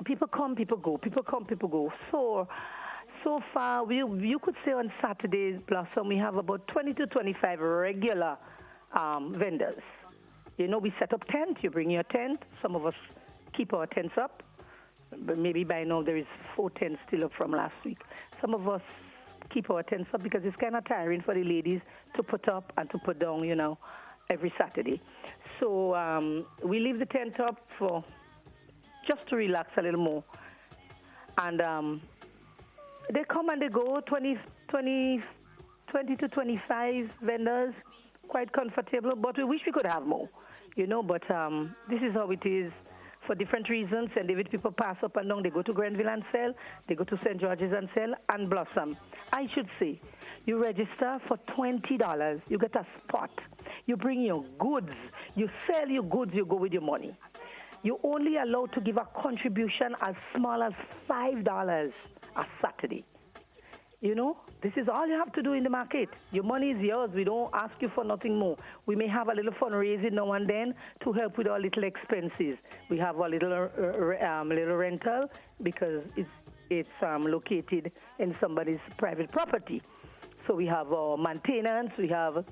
people come, people go. People come, people go. So far, you could say on Saturdays, Blossom, we have about 20 to 25 regular vendors. You know, we set up tent. You bring your tent. Some of us keep our tents up. But maybe by now there is 4 tents still up from last week. Some of us keep our tents up because it's kind of tiring for the ladies to put up and to put down, you know, every Saturday. So we leave the tent up for just to relax a little more. And they come and they go, 20 to 25 vendors, quite comfortable, but we wish we could have more, you know, but this is how it is for different reasons. And David, people pass up and down, they go to Grenville and sell, they go to St. George's and sell, and Blossom. I should say, you register for $20, you get a spot, you bring your goods, you sell your goods, you go with your money. You're only allowed to give a contribution as small as $5 a Saturday. You know, this is all you have to do in the market. Your money is yours. We don't ask you for nothing more. We may have a little fundraising now and then to help with our little expenses. We have a little rental because it's located in somebody's private property. So we have maintenance. We have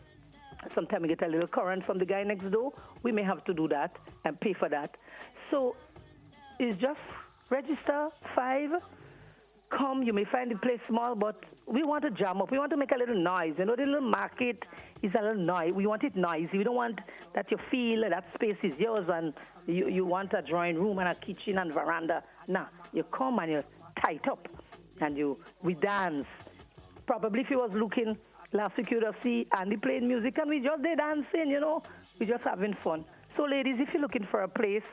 sometimes we get a little current from the guy next door. We may have to do that and pay for that. So it's just register 5. Come, you may find the place small, but we want to jam up. We want to make a little noise. You know, the little market is a little noise. We want it noisy. We don't want that you feel that space is yours and you want a drawing room and a kitchen and veranda. Nah, you come and you tight up and we dance. Probably if you was looking last week, you would have seen Andy playing music and we just there dancing, you know. We just having fun. So ladies, if you're looking for a place,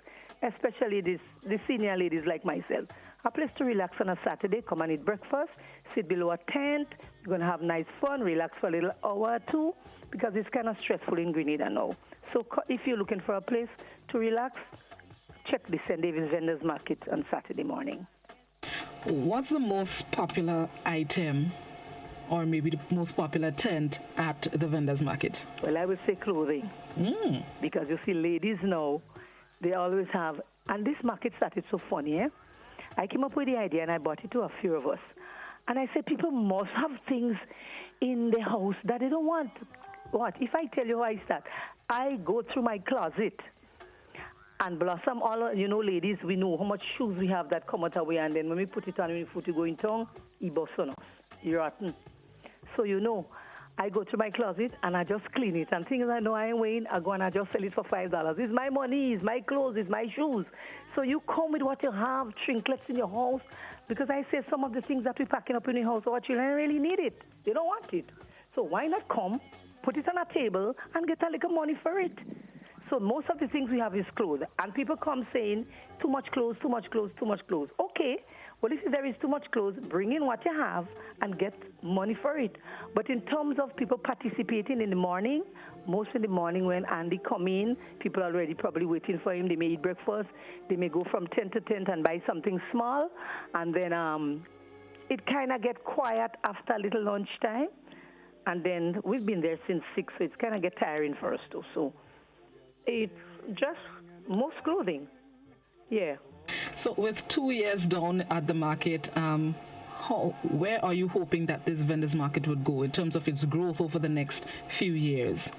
especially the senior ladies like myself, a place to relax on a Saturday, come and eat breakfast, sit below a tent, you're going to have nice fun, relax for a little hour or 2, because it's kind of stressful in Grenada now. So if you're looking for a place to relax, check the St. David's Vendors Market on Saturday morning. What's the most popular item or maybe the most popular tent at the vendors market? Well, I would say clothing. Because you see, ladies now, they always have, and this market started so funny, eh? I came up with the idea and I brought it to a few of us. And I said, people must have things in the house that they don't want. What? If I tell you how I start, I go through my closet and Blossom, all, you know, ladies, we know how much shoes we have that come out away, and then when we put it on, when we put it go in tongue, it busts on us. You're rotten. So, you know, I go to my closet and I just clean it. And things I know I ain't weighing, I go and I just sell it for $5. It's my money, it's my clothes, it's my shoes. So you come with what you have, trinkets in your house. Because I say some of the things that we're packing up in your house, our children really need it. They don't want it. So why not come, put it on a table, and get a little money for it? So most of the things we have is clothes. And people come saying, too much clothes, too much clothes, too much clothes. Okay, well, if there is too much clothes, bring in what you have and get money for it. But in terms of people participating in the morning, most in the morning when Andy come in, people are already probably waiting for him. They may eat breakfast. They may go from tent to tent and buy something small. And then it kind of get quiet after a little lunchtime. and then we've been there since 6, so it's kind of get tiring for us too. So it's just most clothing. Yeah. So with 2 years down at the market, where are you hoping that this vendors market would go in terms of its growth over the next few years?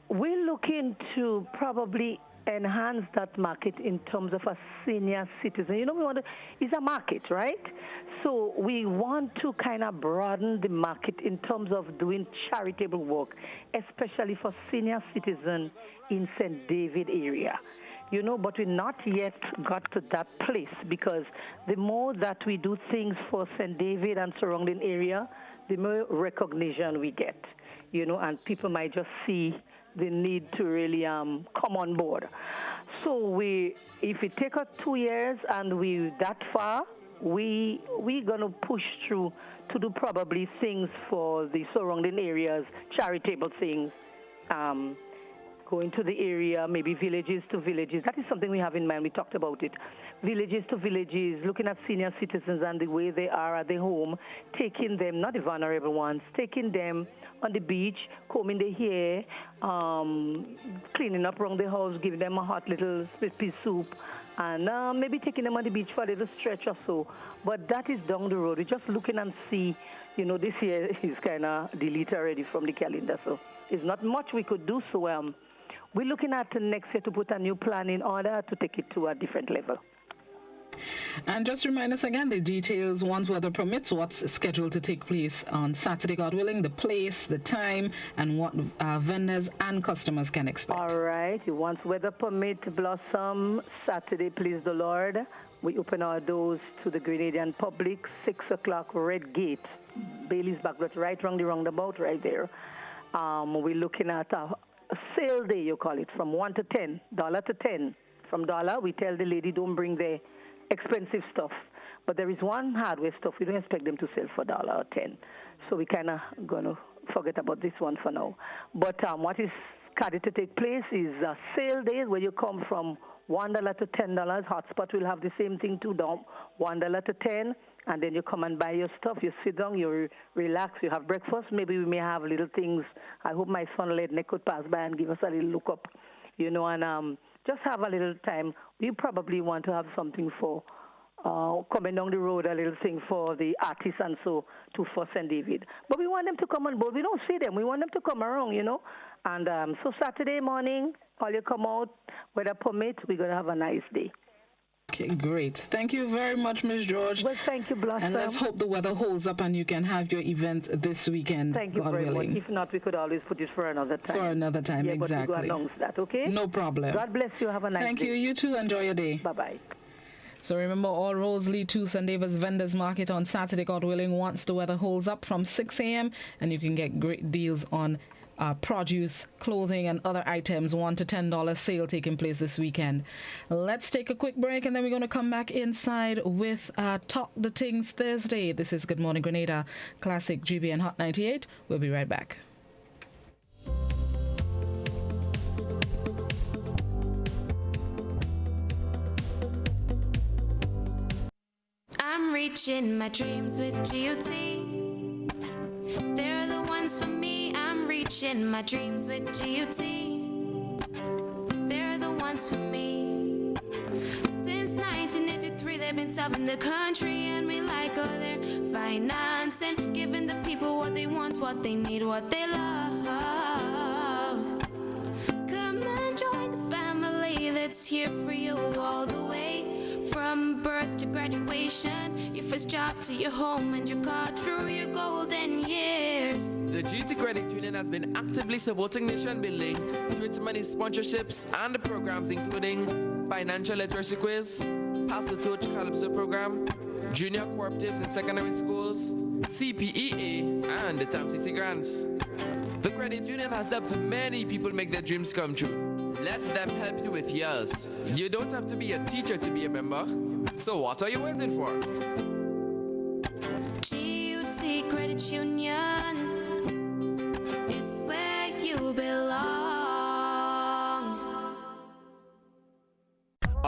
We're looking to probably enhance that market in terms of a senior citizen. You know, it's a market, right? So we want to kind of broaden the market in terms of doing charitable work, especially for senior citizens in St. David area. You know, but we're not yet got to that place, because the more that we do things for St. David and surrounding area, the more recognition we get, you know, and people might just see the need to really come on board. So if it take us 2 years and we that far, we're gonna push through to do probably things for the surrounding areas, charitable things, going to the area, maybe villages to villages. That is something we have in mind. We talked about it. Villages to villages, looking at senior citizens and the way they are at their home, taking them, not the vulnerable ones, taking them on the beach, combing their hair, cleaning up around the house, giving them a hot little split pea soup, and maybe taking them on the beach for a little stretch or so. But that is down the road. We're just looking and see, you know, this year is kind of deleted already from the calendar, so there's not much we could do. So we're looking at next year to put a new plan in order to take it to a different level. And just remind us again the details once weather permits, what's scheduled to take place on Saturday, God willing, the place, the time, and what vendors and customers can expect. All right. Once weather permit, Blossom, Saturday, please the Lord. We open our doors to the Grenadian public, 6 o'clock, Red Gate, Bailey's Back, but right around the roundabout right there. We're looking at a sale day, you call it, from 1 to 10, $1 to 10. From $1, we tell the lady don't bring the expensive stuff, but there is one hardware stuff we don't expect them to sell for $1 or 10. So we kind of gonna forget about this one for now. But what is scheduled to take place is a sale day where you come from $1 to $10. Hotspot will have the same thing too, down $1 to 10, and then you come and buy your stuff. You sit down, you relax, you have breakfast. Maybe we may have little things. I hope my son Lednick could pass by and give us a little look up, you know, and just have a little time. We probably want to have something for coming down the road, a little thing for the artists and so to for St. David. But we want them to come on board. We don't see them. We want them to come around, you know. And so Saturday morning, all you come out, weather permit, we're going to have a nice day. Okay, great. Thank you very much, Ms. George. Well, thank you, Blossom. And let's hope the weather holds up and you can have your event this weekend. Thank you God very willing. much. If not, we could always put it for another time. For another time, yeah, exactly. But we go announce that, okay? No problem. God bless you. Have a nice day. Thank you. You too. Enjoy your day. Bye-bye. So remember, all roads lead to St. David's Vendors Market on Saturday, God willing, once the weather holds up from 6 a.m. and you can get great deals on produce, clothing, and other items. $1 to $10 sale taking place this weekend. Let's take a quick break and then we're going to come back inside with Talk the Things Thursday. This is Good Morning Grenada, Classic GBN Hot 98. We'll be right back. I'm reaching my dreams with GOT. They're the ones for me. I'm reaching my dreams with GOT. They're the ones for me. Since 1983, they've been serving the country, and we like all their financing, giving the people what they want, what they need, what they love. Come and join the family that's here for you all the way. From birth to graduation, your first job to your home, and your card through your golden years. The GT Credit Union has been actively supporting nation building through its many sponsorships and the programs including Financial Literacy Quiz, Pass the Torch Calypso Program, Junior Cooperatives in Secondary Schools, CPEA, and the TAMCC Grants. The Credit Union has helped many people make their dreams come true. Let them help you with yours. You don't have to be a teacher to be a member. So what are you waiting for? GUT Credit Union, it's where you belong.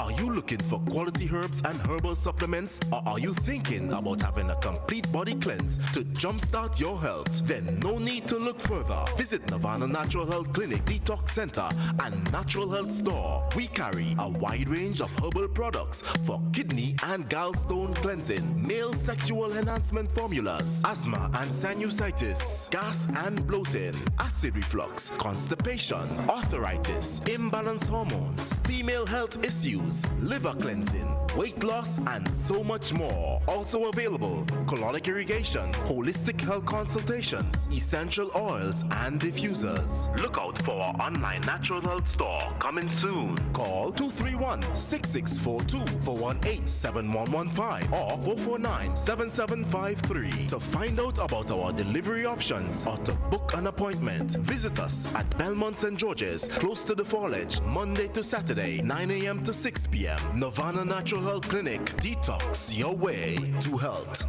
Are you looking for quality herbs and herbal supplements, or are you thinking about having a complete body cleanse to jumpstart your health? Then no need to look further. Visit Nirvana Natural Health Clinic, Detox Center, and Natural Health Store. We carry a wide range of herbal products for kidney and gallstone cleansing, male sexual enhancement formulas, asthma and sinusitis, gas and bloating, acid reflux, constipation, arthritis, imbalanced hormones, female health issues, liver cleansing, weight loss, and so much more. Also available, colonic irrigation, holistic health consultations, essential oils, and diffusers. Look out for our online natural health store coming soon. Call 231-6642 418-7115 or 449-7753 to find out about our delivery options or to book an appointment. Visit us at Belmont St. George's, close to the Foliage, Monday to Saturday, 9 a.m. to 6 p.m. Nirvana Natural Health Clinic. Detox your way to health.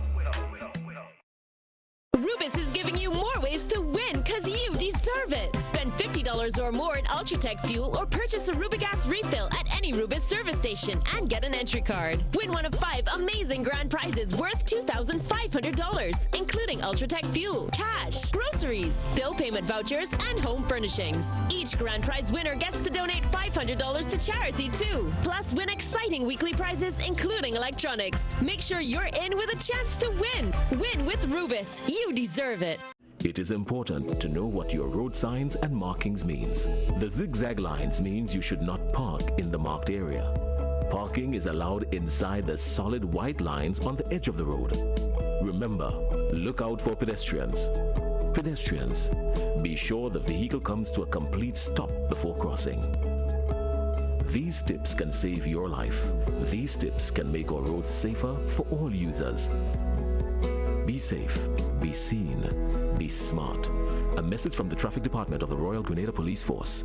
Rubis is giving you more ways to win because you deserve it. Spend $50 or more in Ultratech fuel or purchase a Rubigas refill at any Rubis service station and get an entry card. Win one of 5 amazing grand prizes worth $2,500, including Ultratech fuel, cash, groceries, bill payment vouchers, and home furnishings. Each grand prize winner gets to donate $500 to charity too. Plus, win exciting weekly prizes, including electronics. Make sure you're in with a chance to win. Win with Rubis. You deserve it. It is important to know what your road signs and markings means. The zigzag lines means you should not park in the marked area. Parking is allowed inside the solid white lines on the edge of the road. Remember, look out for pedestrians. Pedestrians, be sure the vehicle comes to a complete stop before crossing. These tips can save your life. These tips can make our roads safer for all users. Be safe, be seen, be smart. A message from the Traffic Department of the Royal Grenada Police Force.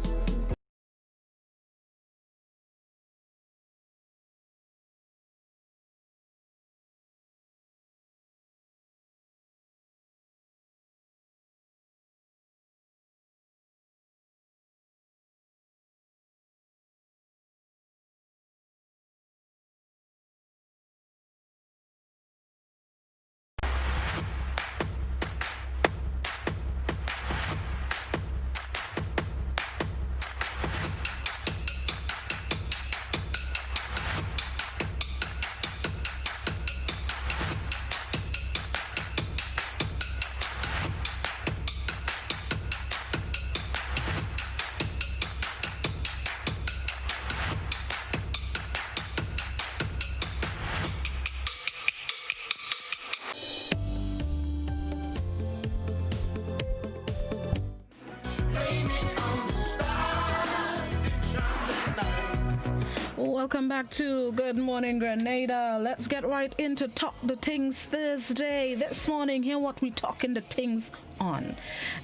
Welcome back to Good Morning Grenada. Let's get right into Talk the Things Thursday. This morning, hear what we talking the things on.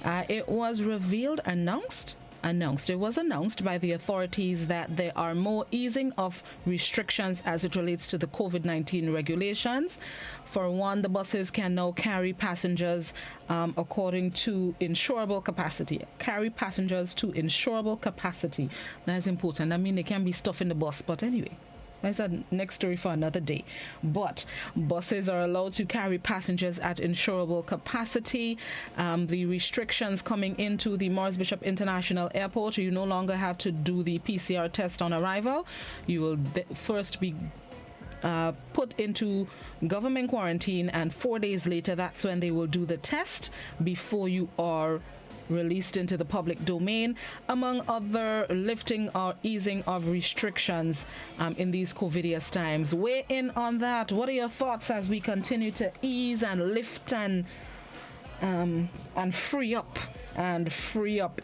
It was announced by the authorities that there are more easing of restrictions as it relates to the COVID-19 regulations. For one, the buses can now carry passengers according to insurable capacity. Carry passengers to insurable capacity. That's important. I mean, there can be stuff in the bus, but anyway. That's a next story for another day. But buses are allowed to carry passengers at insurable capacity. The restrictions coming into the Morris Bishop International Airport, you no longer have to do the PCR test on arrival. You will first be put into government quarantine, and 4 days later, that's when they will do the test before you are released into the public domain, among other lifting or easing of restrictions in these COVIDious times. Weigh in on that. What are your thoughts as we continue to ease and lift and free up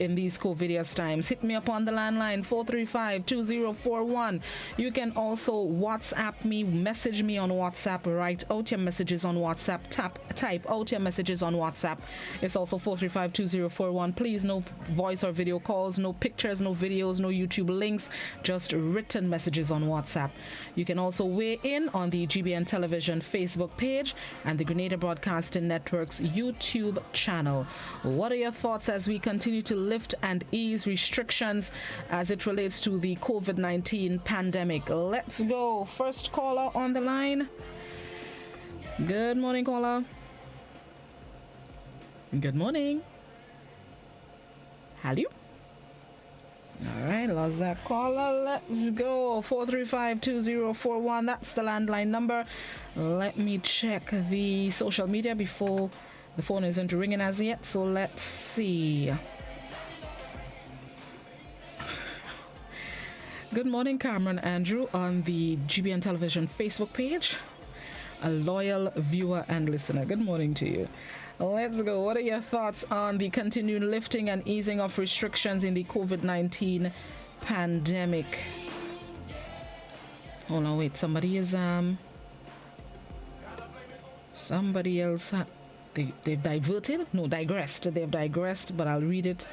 in these COVIDious times? Hit me up on the landline 435-2041. You can also WhatsApp me, message me on WhatsApp, write out your messages on WhatsApp, type out your messages on WhatsApp. It's also 435-2041. Please, no voice or video calls, no pictures, no videos, no YouTube links, just written messages on WhatsApp. You can also weigh in on the GBN Television Facebook page and the Grenada Broadcasting Network's YouTube YouTube channel. What are your thoughts as we continue to lift and ease restrictions as it relates to the COVID-19 pandemic? Let's go. First caller on the line. Good morning, caller. Good morning. Hello? All right, lost that caller. Let's go. 435-2041. That's the landline number. Let me check the social media before the phone isn't ringing as yet. So let's see. Good morning, Cameron Andrew on the GBN Television Facebook page. A loyal viewer and listener. Good morning to you. Let's go. What are your thoughts on the continued lifting and easing of restrictions in the COVID-19 pandemic? Hold on, wait. Somebody else. They've diverted? No, digressed. They've digressed, but I'll read it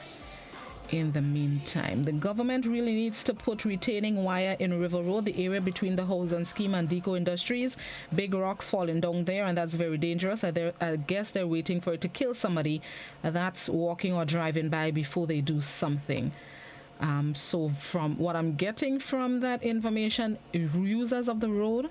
in the meantime. The government really needs to put retaining wire in River Road, the area between the House and Scheme and Deco Industries. Big rocks falling down there, and that's very dangerous. I guess they're waiting for it to kill somebody that's walking or driving by before they do something. So from what I'm getting from that information, users of the road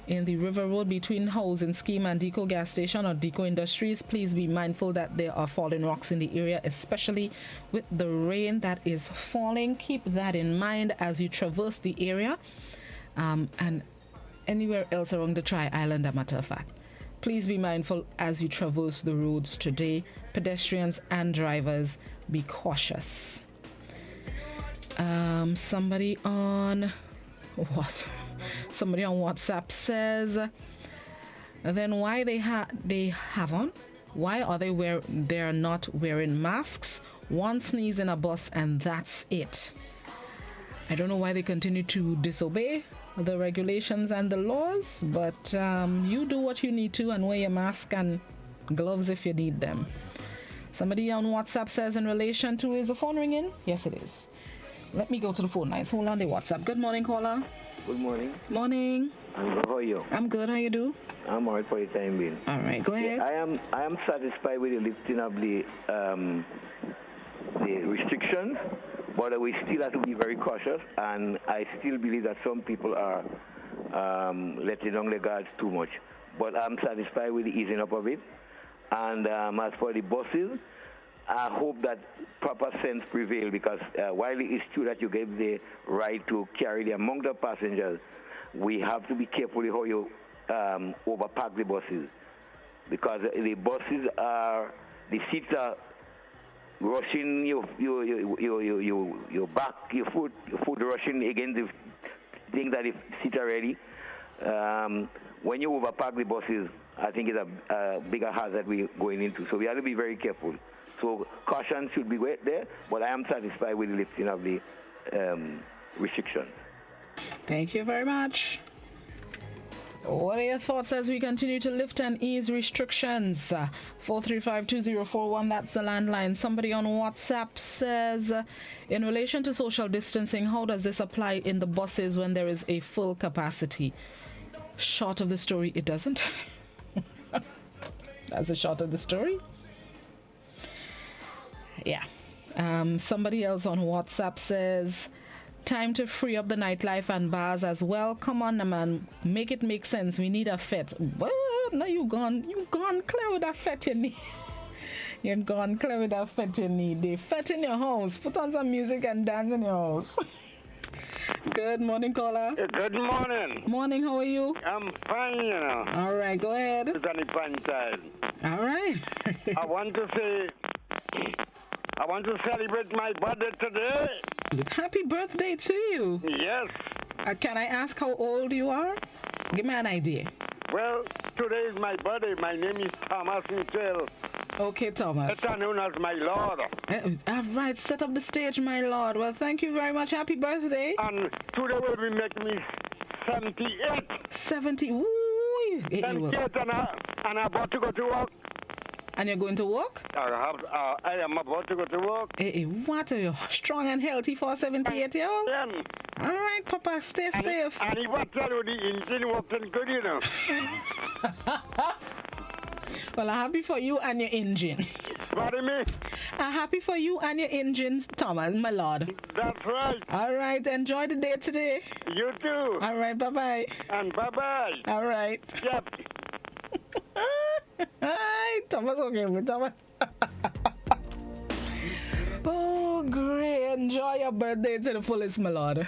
in the River Road between House and Scheme and Deco Gas Station or Deco Industries, please be mindful that there are falling rocks in the area, especially with the rain that is falling. Keep that in mind as you traverse the area and anywhere else around the Tri-Island, a matter of fact. Please be mindful as you traverse the roads today. Pedestrians and drivers, be cautious. Somebody on WhatsApp says, then why they haven't? Why are they're not wearing masks? One sneeze in a bus and that's it. I don't know why they continue to disobey the regulations and the laws, but you do what you need to and wear your mask and gloves if you need them. Somebody on WhatsApp says, in relation to, is the phone ringing? Yes, it is. Let me go to the phone lines. Hold on the WhatsApp. Good morning, caller. Good morning. Morning. I'm good. How are you? I'm good. How you do? I'm all right for the time being. All right. Go ahead. Yeah, I am satisfied with the lifting of the restrictions, but we still have to be very cautious, and I still believe that some people are letting down the guards too much. But I'm satisfied with the easing up of it. And as for the buses, I hope that proper sense prevail, because while it is true that you get the right to carry the amount of passengers, we have to be careful how you overpack the buses, because the buses are, the seats are rushing your back, your foot rushing against the thing that the seats are ready. When you overpack the buses, I think it's a bigger hazard we're going into. So we have to be very careful. So caution should be there, but I am satisfied with the lifting of the restrictions. Thank you very much. What are your thoughts as we continue to lift and ease restrictions? 435-2041, that's the landline. Somebody on WhatsApp says, in relation to social distancing, how does this apply in the buses when there is a full capacity? Short of the story, it doesn't. That's a short of the story. Yeah. Somebody else on WhatsApp says, time to free up the nightlife and bars as well. Come on, man. Make it make sense. We need a fet. What? No, you gone clear with that fet you need. You're gone clear with that fet you need. They fet in your house. Put on some music and dance in your house. Good morning, caller. Good morning. Morning, how are you? I'm fine, you know. All right, go ahead. It's on the fun side. All right. I want to celebrate my birthday today. Happy birthday to you. Yes. Can I ask how old you are? Give me an idea. Well, today is my birthday. My name is Thomas Mitchell. Okay, Thomas. Better known as my Lord. All right, set up the stage, my Lord. Well, thank you very much. Happy birthday. And today will be making me 78. 70. Ooh. 78 and I'm about to go to work. And you're going to work? I am about to go to work. Hey, what are you? Strong and healthy for a 78-year-old? Yeah. All right, Papa, stay safe. And he will tell you the engine working good, you know. Well, I'm happy for you and your engine. Pardon me? I'm happy for you and your engines, Thomas, my lord. That's right. All right, enjoy the day today. You too. All right, bye-bye. And bye-bye. All right. Yep. Hi, Thomas, okay with Thomas. Oh, great. Enjoy your birthday to the fullest, my lord.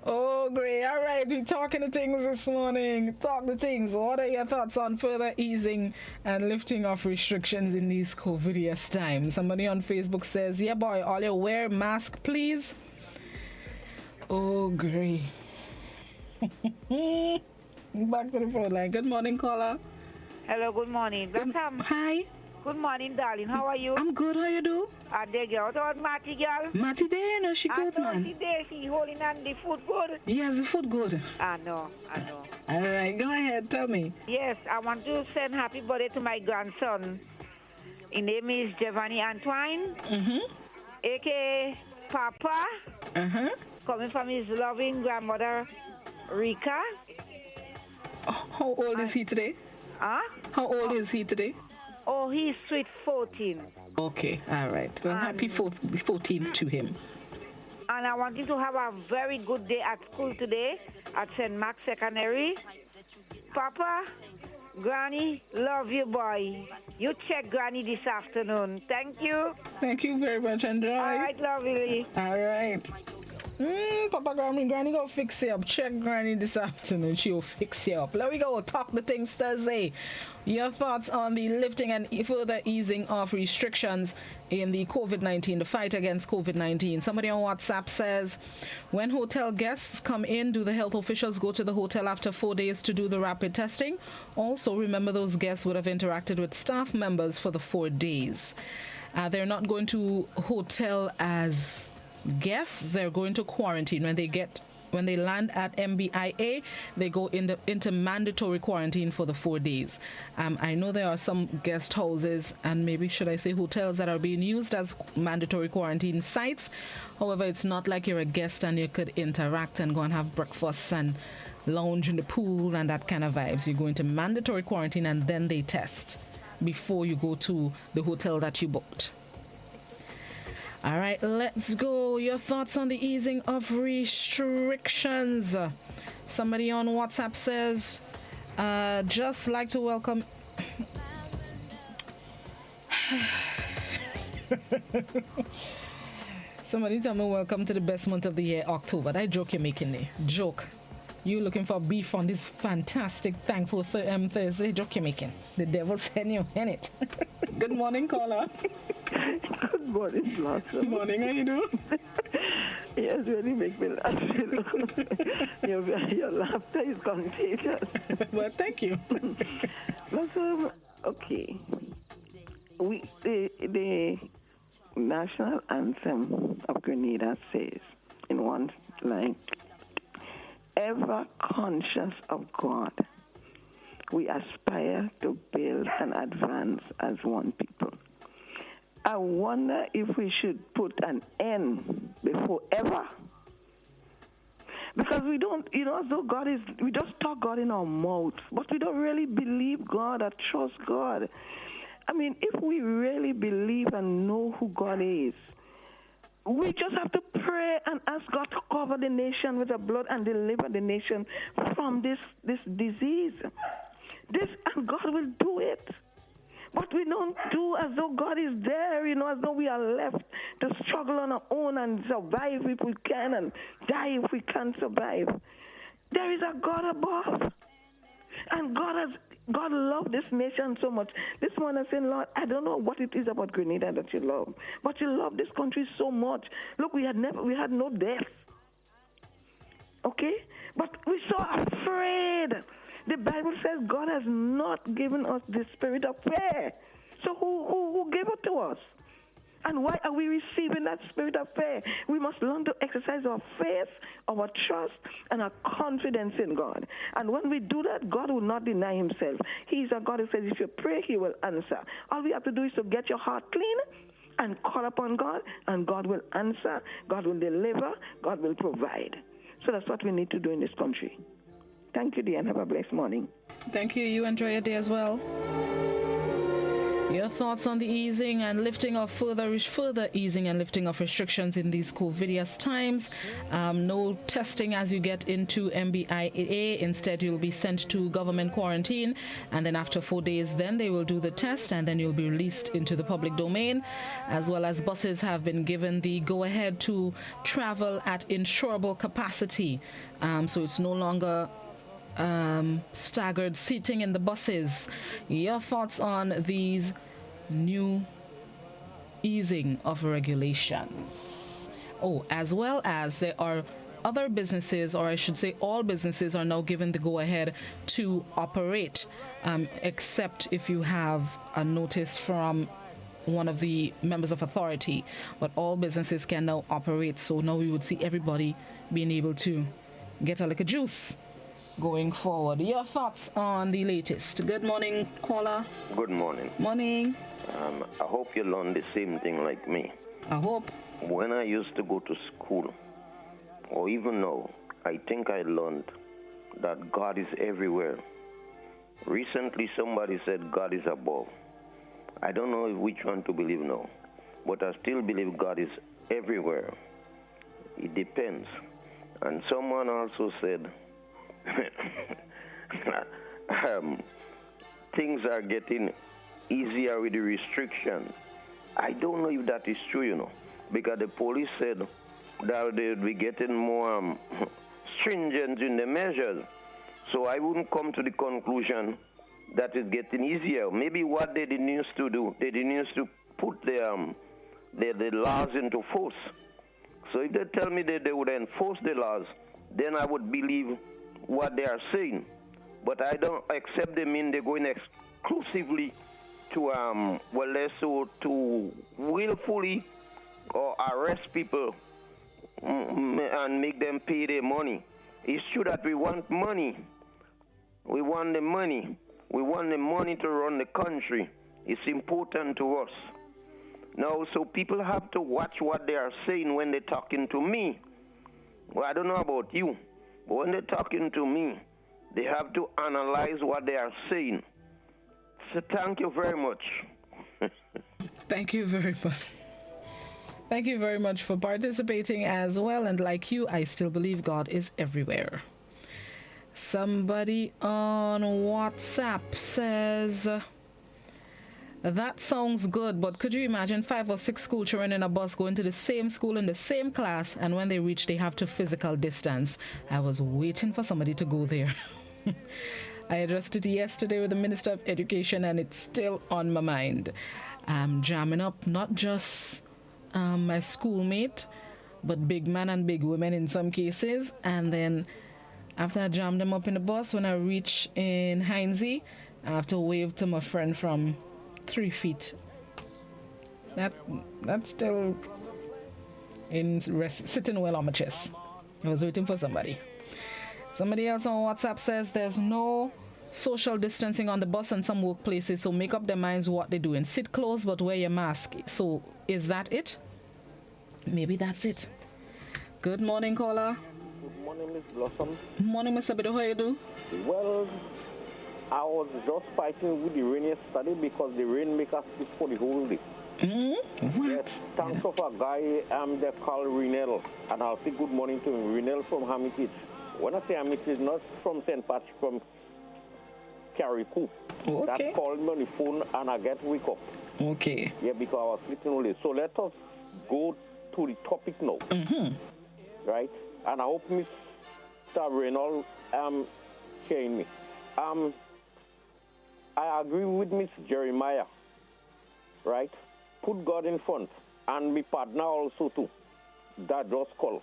Oh, great. All right, we're talking to things this morning. Talk to things. What are your thoughts on further easing and lifting of restrictions in these COVID times? Somebody on Facebook says, yeah, boy, all you wear mask, please. Oh, great. Back to the phone line. Good morning, caller. Hello, good morning. Hi. Good morning, darling. How are you? I'm good. How you do? There, girl. What about Matty, girl? Matty there, no, she good, man. She there. She holding on the food good. Yes, the food good. I know. All right, go ahead. Tell me. Yes, I want to send happy birthday to my grandson. His name is Giovanni Antoine, a.k.a. Papa, coming from his loving grandmother, Rika. How old is he today? Huh? How old is he today? Oh, he's sweet 14. Okay, all right. Well, happy 14th to him. And I want you to have a very good day at school today at St. Mark's Secondary. Papa, Granny, love you, boy. You check Granny this afternoon. Thank you. Thank you very much, Enjoy. All right, lovely. All right. Papa, Granny go fix you up. Check Granny this afternoon. She'll fix you up. Let we go. Talk the things Thursday. Your thoughts on the lifting and further easing of restrictions in the COVID-19, the fight against COVID-19. Somebody on WhatsApp says, when hotel guests come in, do the health officials go to the hotel after 4 days to do the rapid testing? Also, remember those guests would have interacted with staff members for the 4 days. They're not going to hotel as guests. They're going to quarantine. When they land at MBIA, they go into mandatory quarantine for the 4 days. I know there are some guest houses and maybe should I say hotels that are being used as mandatory quarantine sites. However, it's not like you're a guest and you could interact and go and have breakfast and lounge in the pool and that kind of vibes. You go into mandatory quarantine and then they test before you go to the hotel that you booked. All right, let's go. Your thoughts on the easing of restrictions. Somebody on WhatsApp says, just like to welcome... Somebody tell me welcome to the best month of the year, October. That joke you're making there. Joke. You looking for beef on this fantastic, thankful Thursday joke you're making. The devil sent you in it. Good morning, caller. Good morning, Blossom. Good morning, how you doing? Yes, really make me laugh. Your laughter is contagious. Well, thank you. Blossom, okay. The national anthem of Grenada says in one line, ever conscious of God, we aspire to build and advance as one people. I wonder if we should put an N before ever. Because we don't, as though God is, we just talk God in our mouths, but we don't really believe God or trust God. I mean, if we really believe and know who God is, we just have to pray and ask God to cover the nation with the blood and deliver the nation from this disease. And God will do it. But we don't do as though God is there, as though we are left to struggle on our own and survive if we can and die if we can't survive. There is a God above. And God loved this nation so much. This morning I said, Lord, I don't know what it is about Grenada that you love, but you love this country so much. Look, we had no death. Okay? But we're so afraid. The Bible says God has not given us the spirit of fear. So who gave it to us? And why are we receiving that spirit of fear? We must learn to exercise our faith, our trust, and our confidence in God. And when we do that, God will not deny himself. He's a God who says if you pray, he will answer. All we have to do is to get your heart clean and call upon God, and God will answer, God will deliver, God will provide. So that's what we need to do in this country. Thank you, dear, and have a blessed morning. Thank you. You enjoy your day as well. Your thoughts on the easing and lifting of further easing and lifting of restrictions in these COVIDious times. No testing as you get into MBIA. Instead, you'll be sent to government quarantine, and then after 4 days, then they will do the test, and then you'll be released into the public domain. As well as buses have been given the go-ahead to travel at insurable capacity. So it's no longer staggered seating in the buses. Your thoughts on these new easing of regulations? Oh, as well as there are other businesses, or I should say all businesses are now given the go-ahead to operate, except if you have a notice from one of the members of authority. But all businesses can now operate, so now we would see everybody being able to get a liquor juice going forward. Your thoughts on the latest? Good morning, caller. Good morning. Morning. I hope you learn the same thing like me. I hope. When I used to go to school, or even now, I think I learned that God is everywhere. Recently, somebody said God is above. I don't know which one to believe now, but I still believe God is everywhere. It depends. And someone also said, things are getting easier with the restriction. I don't know if that is true, you know, because the police said that they'll be getting more stringent in the measures. So I wouldn't come to the conclusion that it's getting easier. Maybe what they didn't used to do, they didn't used to put the laws into force. So if they tell me that they would enforce the laws, then I would believe what they are saying. But I don't accept them in they're going exclusively to to willfully or arrest people and make them pay their money. It's true that we want money. We want the money. We want the money to run the country. It's important to us. Now, so people have to watch what they are saying when they're talking to me. Well, I don't know about you, but when they're talking to me, they have to analyze what they are saying. So thank you very much. Thank you very much. Thank you very much for participating as well. And like you, I still believe God is everywhere. Somebody on WhatsApp says, that sounds good, but could you imagine 5 or 6 school children in a bus going to the same school in the same class, and when they reach, they have to physical distance? I was waiting for somebody to go there. I addressed it yesterday with the Minister of Education, and it's still on my mind. I'm jamming up not just my schoolmate, but big men and big women in some cases. And then after I jam them up in the bus, when I reach in Heinze, I have to wave to my friend from 3 feet. That's still sitting well on my chest. I was waiting for somebody. Somebody else on WhatsApp says there's no social distancing on the bus in some workplaces, so make up their minds what they're doing. Sit close but wear your mask. So is that it? Maybe that's it. Good morning, caller. Good morning, Miss Blossom. Morning, Mr. Bido. How you do? Well, I was just fighting with the rain yesterday because the rain makes us sleep for the whole day. Mm-hmm. Yes, thanks of a guy they call Renel, and I'll say good morning to him. Renel from Hermitage. When I say Hermitage, not from St. Patrick, from Carriacou. Okay. That called me on the phone and I get wake up. Okay. Yeah, because I was sleeping all day. So let us go to the topic now. Mm-hmm. Right? And I hope Mr. Renal hearing me. I agree with Miss Jeremiah, right? Put God in front, and my partner also too. That just call.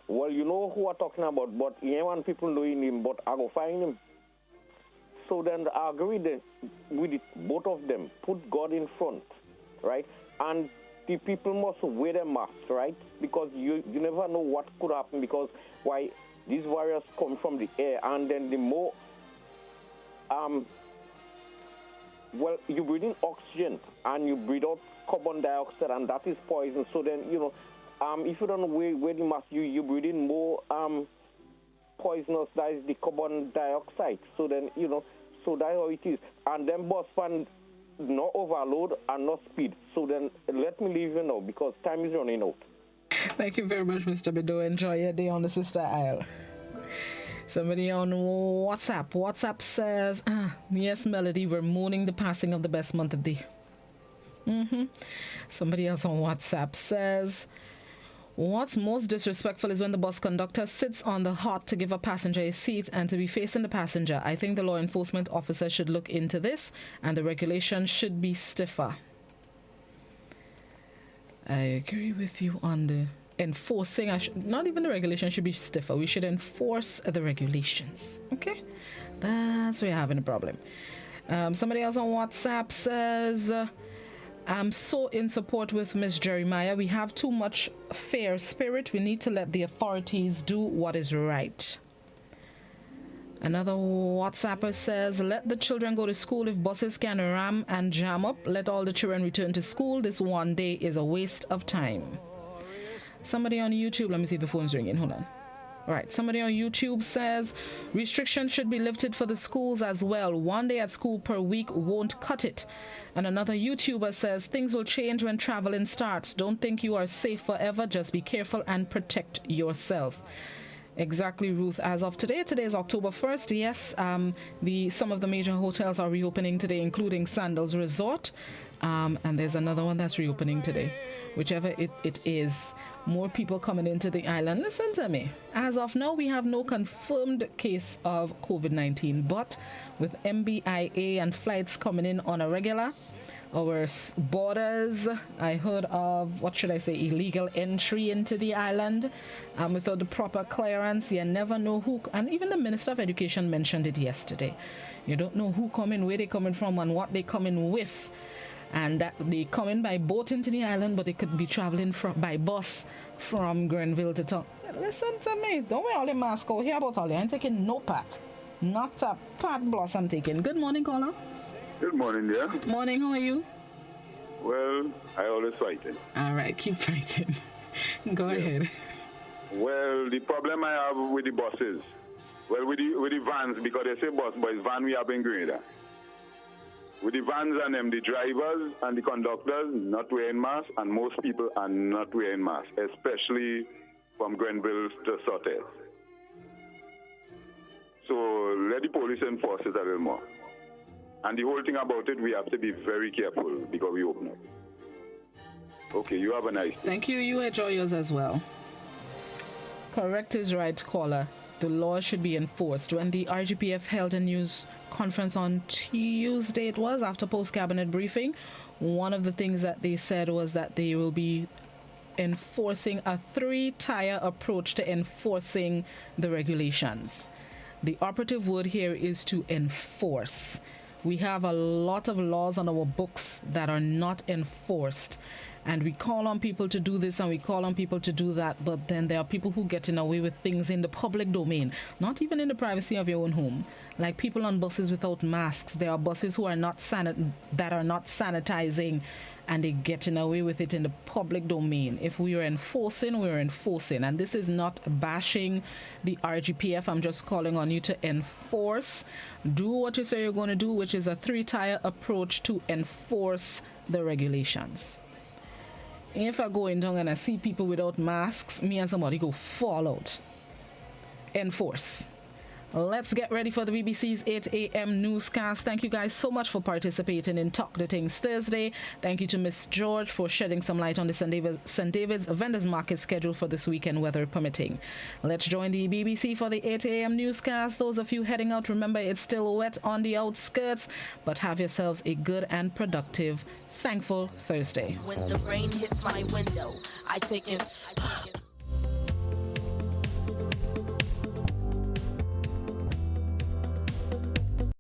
Well, you know who I'm talking about, but he ain't want people knowing him, but I go find him. So then I agree with it, both of them. Put God in front, right? And the people must wear their masks, right? Because you never know what could happen, because why these virus come from the air, and then the more well, you breathe in oxygen and you breathe out carbon dioxide, and that is poison. So then, if you don't wear the mask, you breathe in more poisonous, that is the carbon dioxide. So then, so that's how it is. And then bus pan, no overload and no speed. So then let me leave you now because time is running out. Thank you very much, Mr. Bido. Enjoy your day on the Sister Isle. Somebody on WhatsApp. WhatsApp says, yes, Melody, we're mourning the passing of the best month of the... Somebody else on WhatsApp says, what's most disrespectful is when the bus conductor sits on the hot to give a passenger a seat and to be facing the passenger. I think the law enforcement officer should look into this and the regulation should be stiffer. I agree with you on the enforcing. Not even the regulation should be stiffer. We should enforce the regulations. Okay? That's where you're having a problem. Somebody else on WhatsApp says, I'm so in support with Miss Jeremiah. We have too much fair spirit. We need to let the authorities do what is right. Another WhatsApper says, let the children go to school. If buses can ram and jam up, let all the children return to school. This one day is a waste of time. Somebody on YouTube, let me see if the phone's ringing. Hold on. All right, somebody on YouTube says, restrictions should be lifted for the schools as well. 1 day at school per week won't cut it. And another YouTuber says, things will change when traveling starts. Don't think you are safe forever. Just be careful and protect yourself. Exactly, Ruth. As of today is October 1st. Yes, some of the major hotels are reopening today, including Sandals Resort. And there's another one that's reopening today. Whichever it is, more people coming into the island. Listen to me. As of now, we have no confirmed case of COVID-19. But with MBIA and flights coming in on a regular, our borders, I heard of, illegal entry into the island without the proper clearance. You never know who, and even the Minister of Education mentioned it yesterday. You don't know who coming, where they coming from, and what they coming with. And that they come in by boat into the island, but they could be traveling by bus from Grenville to town. Listen to me. Don't wear all the mask out here about all you. I'm taking no part. Not a part bloss I'm taking. Good morning, caller. Good morning, dear. Morning, how are you? Well, I always fighting. All right, keep fighting. Go ahead. Well, the problem I have with the buses, with the vans, because they say bus, but it's van we have in Grenada. With the vans and them, the drivers and the conductors not wearing masks, and most people are not wearing masks, especially from Grenville to Sotted. So let the police enforce it a little more. And the whole thing about it, we have to be very careful because we open up. Okay, you have a nice day. Thank you. You enjoy yours as well. Correct is right, caller. The law should be enforced. When the RGPF held a news conference on Tuesday, it was after post-cabinet briefing, one of the things that they said was that they will be enforcing a three-tier approach to enforcing the regulations. The operative word here is to enforce. We have a lot of laws on our books that are not enforced. And we call on people to do this and we call on people to do that, but then there are people who get in away with things in the public domain, not even in the privacy of your own home. Like people on buses without masks. There are buses who are not sanitizing, and they getting away with it in the public domain. If we are enforcing, we're enforcing. And this is not bashing the RGPF. I'm just calling on you to enforce. Do what you say you're going to do, which is a three-tier approach to enforce the regulations. If I go in down and I see people without masks, me and somebody go fall out. Enforce. Let's get ready for the BBC's 8 a.m. newscast. Thank you guys so much for participating in Talk the Things Thursday. Thank you to Miss George for shedding some light on the St. David's Vendors Market schedule for this weekend, weather permitting. Let's join the BBC for the 8 a.m. newscast. Those of you heading out, remember it's still wet on the outskirts, but have yourselves a good and productive, thankful Thursday. When the rain hits my window, I take it.